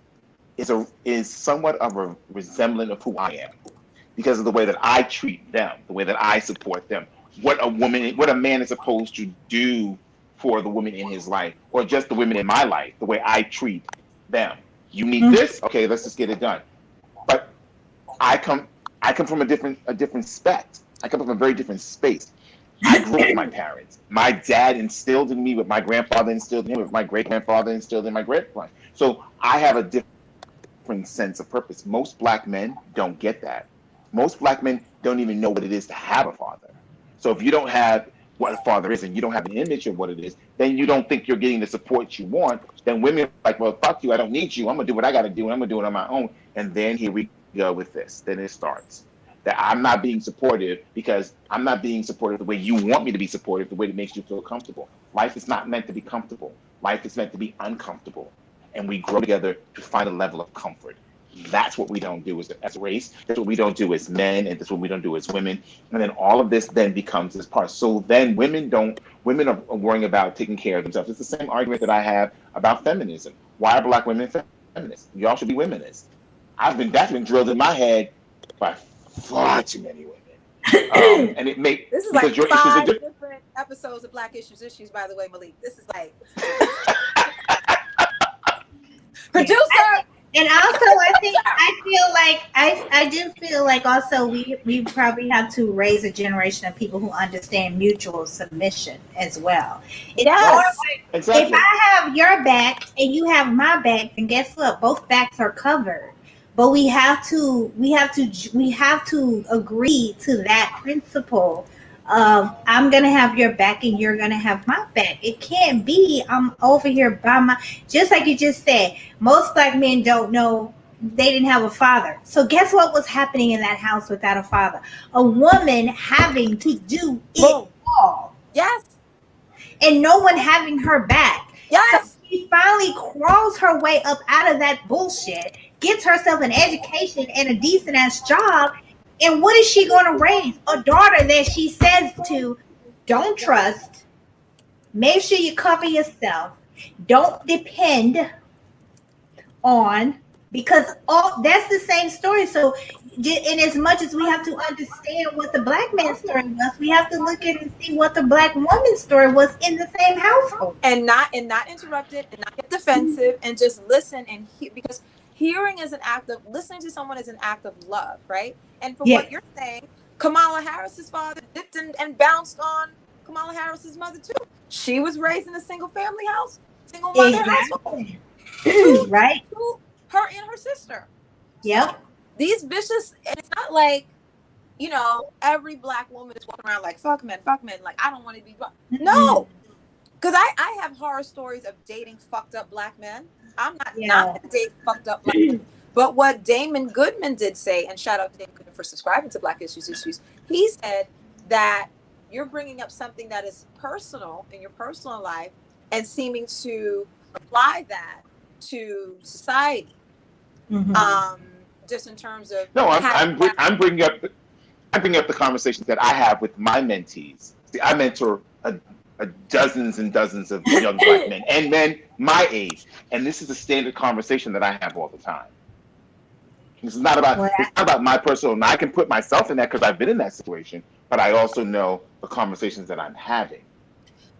is somewhat of a resemblant of who I am, because of the way that I treat them, the way that I support them, what a man is supposed to do for the women in his life, or just the women in my life, the way I treat them. You need this? Okay, let's just get it done. But I come from a different spec. I come from a very different space. I grew up with my parents. My dad instilled in me what my grandfather instilled in him, what my great-grandfather instilled in my grandfather. So I have a different sense of purpose. Most Black men don't get that. Most Black men don't even know what it is to have a father. So if you don't have what a father is, and you don't have an image of what it is, then you don't think you're getting the support you want. Then women are like, well, fuck you, I don't need you. I'm gonna do what I gotta do, and I'm gonna do it on my own. And then here we go with this. Then it starts. That I'm not being supportive because I'm not being supportive the way you want me to be supportive, the way that makes you feel comfortable. Life is not meant to be comfortable. Life is meant to be uncomfortable. And we grow together to find a level of comfort. That's what we don't do as a race. That's what we don't do as men, and that's what we don't do as women. And then all of this then becomes this part. So then women are worrying about taking care of themselves. It's the same argument that I have about feminism. Why are Black women feminists? Y'all should be womenists. That's been drilled in my head by far too many women. And it makes this is like your 5 issues are different episodes of Black Issues, by the way, Malik. This is like producer. And also, I do feel like also we probably have to raise a generation of people who understand mutual submission as well. Yes, exactly. If I have your back and you have my back, then guess what? Both backs are covered. But we have to agree to that principle of I'm gonna have your back and you're gonna have my back. It can't be I'm over here by my, just like you just said, most Black men don't know they didn't have a father. So guess what was happening in that house without a father? A woman having to do it all. Yes. And no one having her back. Yes. So she finally crawls her way up out of that bullshit, gets herself an education and a decent ass job. And what is she going to raise? A daughter that she says to, don't trust, make sure you cover yourself, don't depend on, because all that's the same story. So in as much as we have to understand what the Black man's story was, we have to look at and see what the Black woman's story was in the same household. And not interrupt it and not get defensive and just listen and because hearing is an act of, listening to someone is an act of love, right? And for what you're saying, Kamala Harris's father dipped and bounced on Kamala Harris's mother too. She was raised in a single family house, single mother household. Right? Her and her sister. Yep. So these vicious, and it's not like, you know, every Black woman is walking around like, fuck men. Like, I don't want to be. No. Because I have horror stories of dating fucked up Black men. I'm not going to date fucked up Black men. But what Damon Goodman did say, and shout out to Damon Goodman for subscribing to Black Issues, he said that you're bringing up something that is personal in your personal life and seeming to apply that to society. Just in terms of I'm bringing up the conversations that I have with my mentees. See, I mentor dozens and dozens of young Black men and men my age, and this is a standard conversation that I have all the time. It's not about my personal, and I can put myself in that because I've been in that situation, but I also know the conversations that I'm having.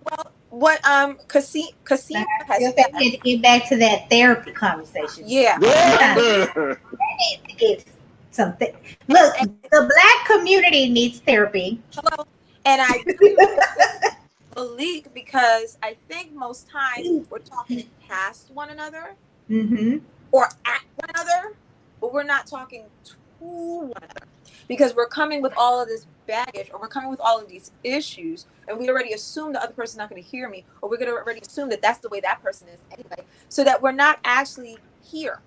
Well, what Kasim has said, to get back to that therapy conversation. Yeah. That needs to get something. Look, the Black community needs therapy. Hello. And I agree with Malik, because I think most times we're talking past one another or at one another, but we're not talking to one another, because we're coming with all of this baggage, or we're coming with all of these issues, and we already assume the other person's not going to hear me, or we're going to already assume that that's the way that person is anyway, so that we're not actually here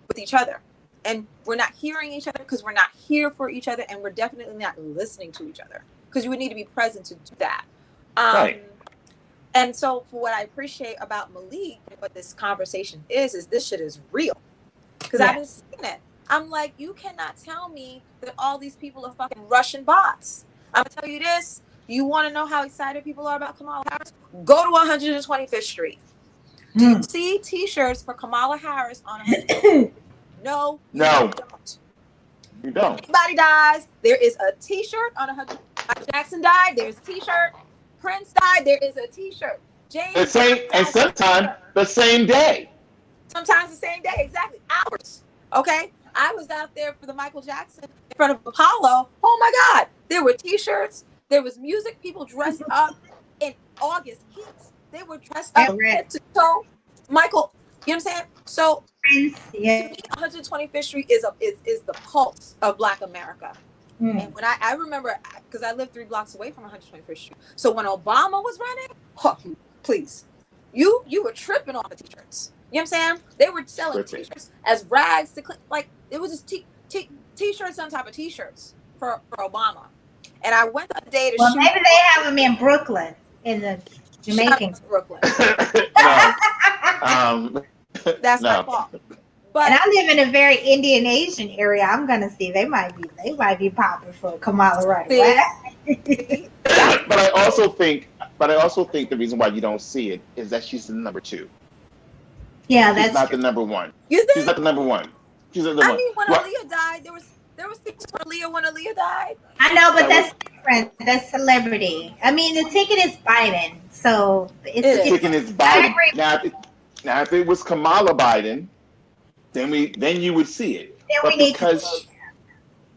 with each other, and we're not hearing each other because we're not here for each other, and we're definitely not listening to each other, because you would need to be present to do that. Right. And so for what I appreciate about Malik and what this conversation is this shit is real, because I've been seeing it. I'm like, you cannot tell me that all these people are fucking Russian bots. I'm gonna tell you this. You want to know how excited people are about Kamala Harris? Go to 125th Street. Do you see T-shirts for Kamala Harris on 125th? No. You don't. You don't. If anybody dies, there is a T-shirt on 100. Michael Jackson died. There's a T-shirt. Prince died. There is a T-shirt. James. The same, and sometimes the same day. Sometimes the same day. Exactly. Hours. Okay. I was out there for the Michael Jackson in front of Apollo. Oh my God. There were T-shirts. There was music. People dressed up in August heat. They were dressed up head to toe. Michael, you know what I'm saying? So to me, 125th Street is the pulse of Black America. And when I remember, because I lived 3 blocks away from 121st Street. So when Obama was running, please, you were tripping on the t-shirts. You know what I'm saying? They were selling t-shirts as rags to like it was just t-shirts, some type of t-shirts for Obama. And I went the other day to shoot. Maybe they have them in Brooklyn, in the Jamaican Brooklyn. No. That's my fault. But and I live in a very Indian Asian area. I'm gonna see they might be popping for Kamala right away. But I also think the reason why you don't see it is that she's the number 2. Yeah, she's that's not true. the number 1. You think? She's not the number 1. She's the number 1. I mean, when Aaliyah died, there was things for Aaliyah when Aaliyah died. I know, but that's different. That's celebrity. I mean, the ticket is Biden, so the ticket is Biden. Now, if it was Kamala Biden, then you would see it.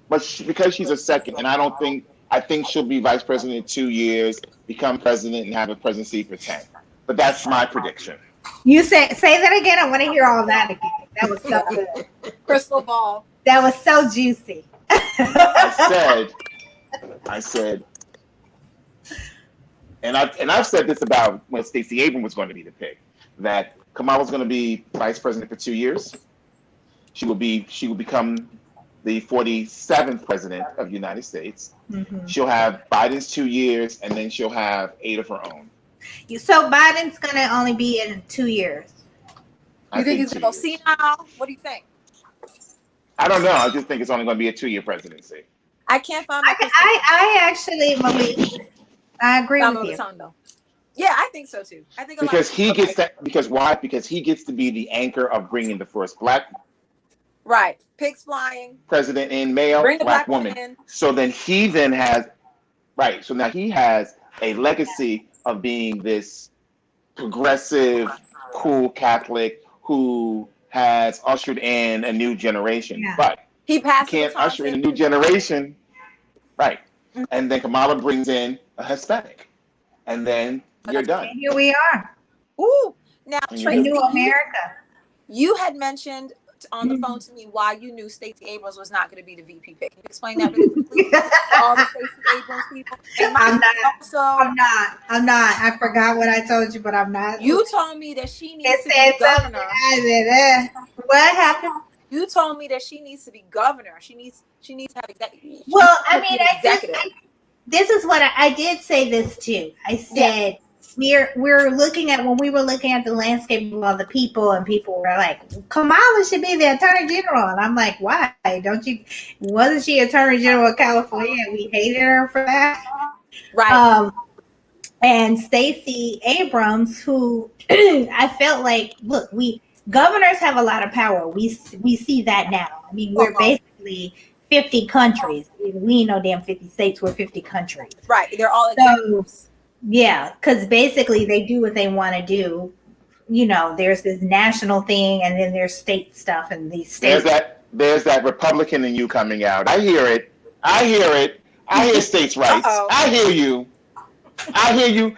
Because she's a second, and I think she'll be vice president in 2 years, become president, and have a presidency for 10. But that's my prediction. You say that again. I want to hear all that again. That was so good. Crystal ball. That was so juicy. I said, and I've said this about when Stacey Abrams was going to be the pick, that Kamala's going to be vice president for 2 years. She will become the 47th president of the United States. Mm-hmm. She'll have Biden's 2 years, and then she'll have 8 of her own. So Biden's going to only be in 2 years. You think he's going to go senile? What do you think? I don't know. I just think it's only going to be a 2-year presidency. I can't find my I actually believe. I agree with you. Though. Yeah, I think so too. I think because he gets that. Because why? Because he gets to be the anchor of bringing the first black. Right, pigs flying. President in male, bring the black woman. In. So then he has, right. So now he has a legacy of being this progressive, cool Catholic who has ushered in a new generation. Yeah. But he can't usher in a new generation. Right. Mm-hmm. And then Kamala brings in a Hispanic. And then you're done. And here we are. Ooh. Now, Tracy, New America. You had mentioned on the phone to me why you knew Stacey Abrams was not going to be the VP pick. Can you explain that really quickly? All the Stacey Abrams people. I'm not. I forgot what I told you, but I'm not. You told me that she needs to be governor. What happened? You told me that she needs to be governor. She needs to have executive. Well, I mean, this is what I did say this too. I said we're looking at when we were looking at the landscape of all the people, and people were like, Kamala should be the Attorney General, and I'm like, why? Wasn't she Attorney General of California? And we hated her for that, right? And Stacey Abrams, who I felt like, look, governors have a lot of power. We see that now. I mean, we're basically 50 countries. We ain't no damn 50 states. We're 50 countries. Right. They're all executives. Yeah, because basically they do what they want to do. You know, there's this national thing, and then there's state stuff, and these states. There's that Republican in you coming out. I hear it. I hear states' rights. Uh-oh. I hear you,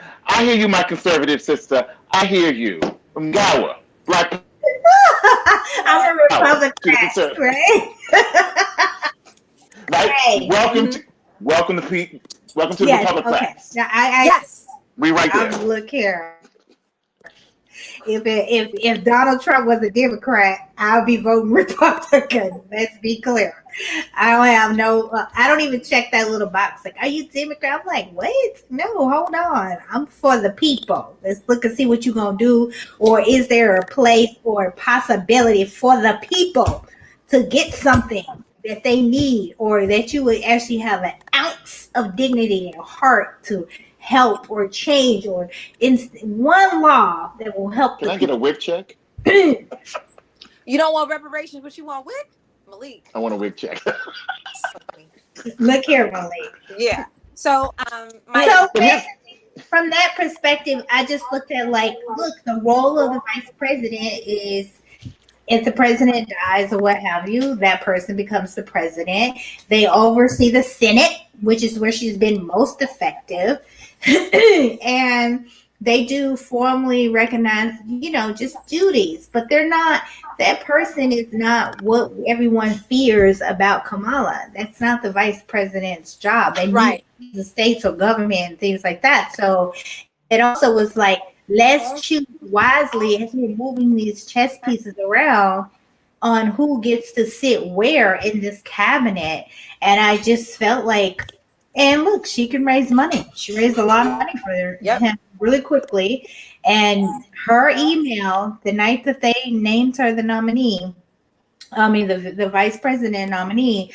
my conservative sister. I hear you. From Gawa. Black. I'm a Republican, right? Right. Hey. Welcome to the Republic class. Yes. We right there. Look here. If Donald Trump was a Democrat, I'll be voting Republican. Let's be clear. I don't even check that little box. Like, are you Democrat? I'm like, wait, no, hold on. I'm for the people. Let's look and see what you're going to do. Or is there a place or a possibility for the people to get something that they need, or that you would actually have an ounce of dignity and heart to help or change, or in one law that will help. Can I get a WIC check? You don't want reparations, but you want WIC? Malik. I want a WIC check. Look here, Malik. Yeah. So, from that perspective, I just looked at the role of the vice president is, if the president dies or what have you, that person becomes the president. They oversee the Senate, which is where she's been most effective. And They do formally recognize, just duties, but they're not, that person is not what everyone fears about Kamala. That's not the vice president's job. They Right. need the states or government and things like that. So it also was like, let's choose wisely as we're moving these chess pieces around on who gets to sit where in this cabinet. And I just felt like, and look, she can raise money. She raised a lot of money for him really quickly. And her email, the night that they named her the nominee, the vice president nominee,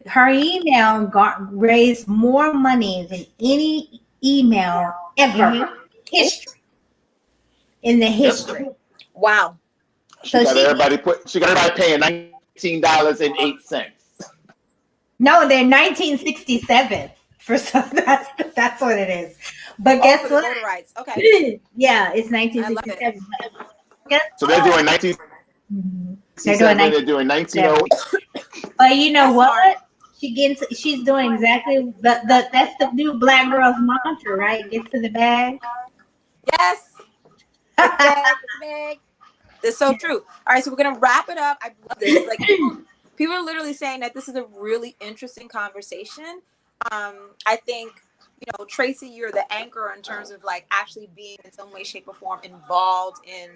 her email raised more money than any email ever in the history. Wow. She got everybody paying $19.08. No, they're 1967. That's what it is. But guess what? Voter rights. Okay. Yeah, it's 1967. So they're doing 19. They're doing 1908. But you know what? She's doing exactly that's the new black girl's mantra, right? Get to the bag. Yes. Bag. It's so true. All right, so we're gonna wrap it up. I love this. Like people are literally saying that this is a really interesting conversation. I think, Tracy, you're the anchor in terms of like actually being in some way, shape, or form involved in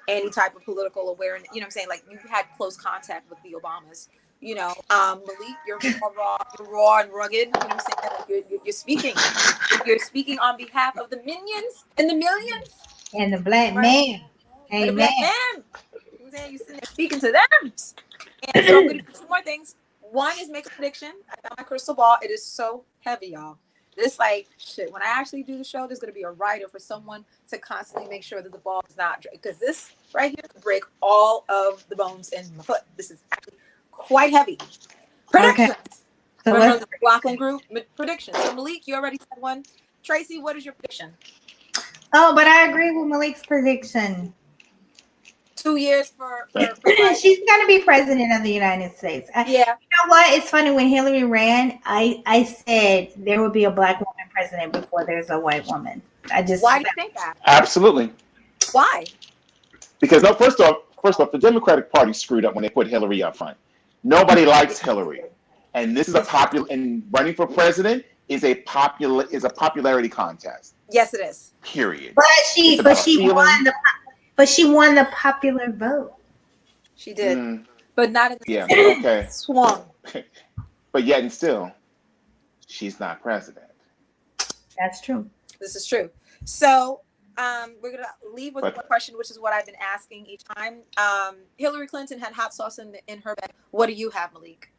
any type of political awareness. You know what I'm saying? Like you've had close contact with the Obamas. Malik, you're raw and rugged. You know what I'm saying? Like you're speaking. You're speaking on behalf of the minions and the millions and the black man. Amen. The black man. You're sitting there speaking to them. And so I'm going to do two more things. One is make a prediction. I found my crystal ball. It is so heavy, y'all. This shit. When I actually do the show, there's going to be a writer for someone to constantly make sure that the ball is not, because this right here could break all of the bones in my foot. This is actually quite heavy. Predictions. Okay. So the Lachlan Group predictions. So Malik, you already said one. Tracy, what is your prediction? Oh, but I agree with Malik's prediction. 2 years for she's going to be president of the United States. Yeah. You know what? It's funny, when Hillary ran, I said there would be a black woman president before there's a white woman. Why do you think that? Absolutely. Why? Because first off, the Democratic Party screwed up when they put Hillary up front. Nobody likes Hillary, and this is and running for president is a popularity contest. Yes, it is. Period. But she won the popular vote. She did, but not in the okay. Swung. But yet and still, she's not president. That's true. This is true. So we're gonna leave with one question, which is what I've been asking each time. Hillary Clinton had hot sauce in her bag. What do you have, Malik?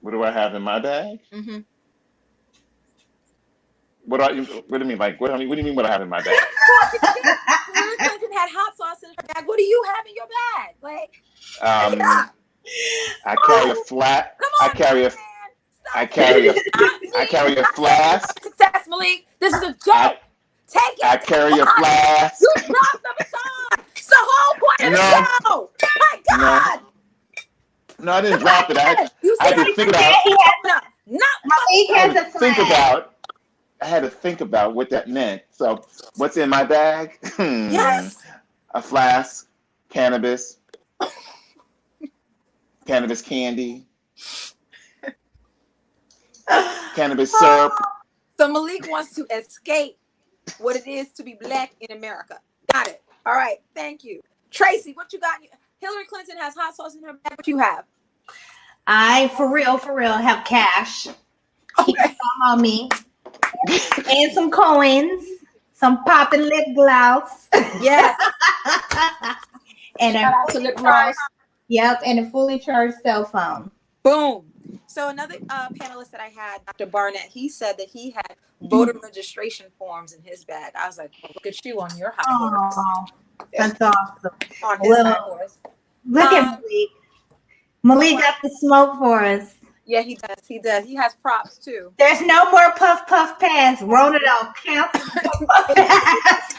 What do I have in my bag? Mm-hmm. What do you mean? Like, what do you mean? What I have in my bag? Hillary Clinton had hot sauce in her bag. What do you have in your bag? Like, I carry a flat. I carry a flask. Success, Malik. This is a joke. Take it. I carry a flask. You dropped the baton. It's the whole point of the show. My God. No, I didn't drop it. I had to think about. I had to think about what that meant. So, what's in my bag? Yes. A flask, cannabis candy, cannabis syrup. So Malik wants to escape what it is to be black in America. Got it. All right. Thank you. Tracy, what you got? Hillary Clinton has hot sauce in her bag. What you have? I, for real, have cash. Keep some on me. And some coins, some popping lip gloss. Yes. And a fully charged cell phone. Boom. So another panelist that I had, Dr. Barnett, he said that he had voter registration forms in his bag. I was like, well, look at you on your high horse. That's awesome. On his high horse. Look at Malik. Malik got the smoke for us. Yeah, he does. He does. He has props too. There's no more puff pass. Roll it off. Cancel puff pass.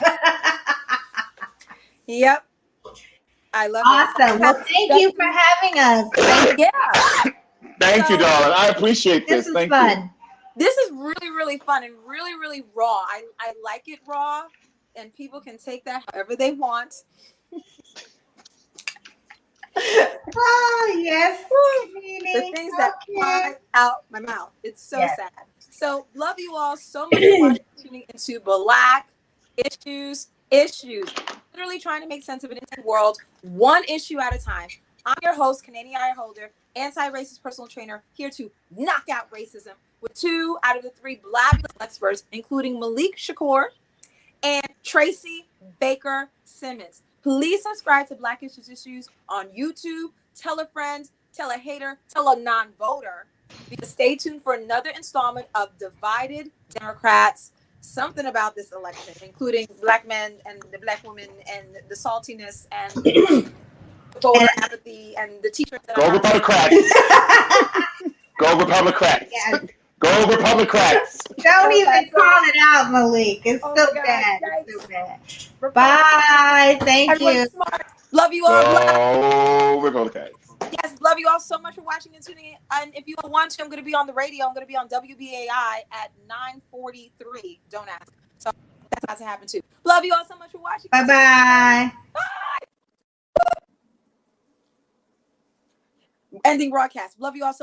Yep. I love it. Awesome. Well, thank you for having us. Yeah. Thank you, darling. I appreciate this. This is fun. This is really, really fun and really, really raw. I like it raw, and people can take that however they want. Oh, yes. The things that fly out my mouth. It's so Yes. sad. So love you all so much for watching, tuning into Black Issues. Literally trying to make sense of an entire world, one issue at a time. I'm your host, Canadian Eye Holder, anti-racist personal trainer, here to knock out racism with 2 out of the 3 Black experts, including Malik Shakur and Tracy Baker Simmons. Please subscribe to Black Issues on YouTube. Tell a friend, tell a hater, tell a non-voter. Because stay tuned for another installment of Divided Democrats. Something about this election, including Black men and the Black women and the saltiness and the voter apathy and the t-shirts. Go Republicans! Go Republicans! Yes. Go Republicans! Don't even call it out, Malik. It's so bad. It's so bad. Bye. Thank you. Everyone's smart. Love you all. Go Republicans! Yes, love you all so much for watching and tuning in. And if you want to, I'm going to be on the radio. I'm going to be on WBAI at 9:43. Don't ask. So that's about to happen too. Love you all so much for watching. Bye-bye. Ending broadcast. Love you all so much.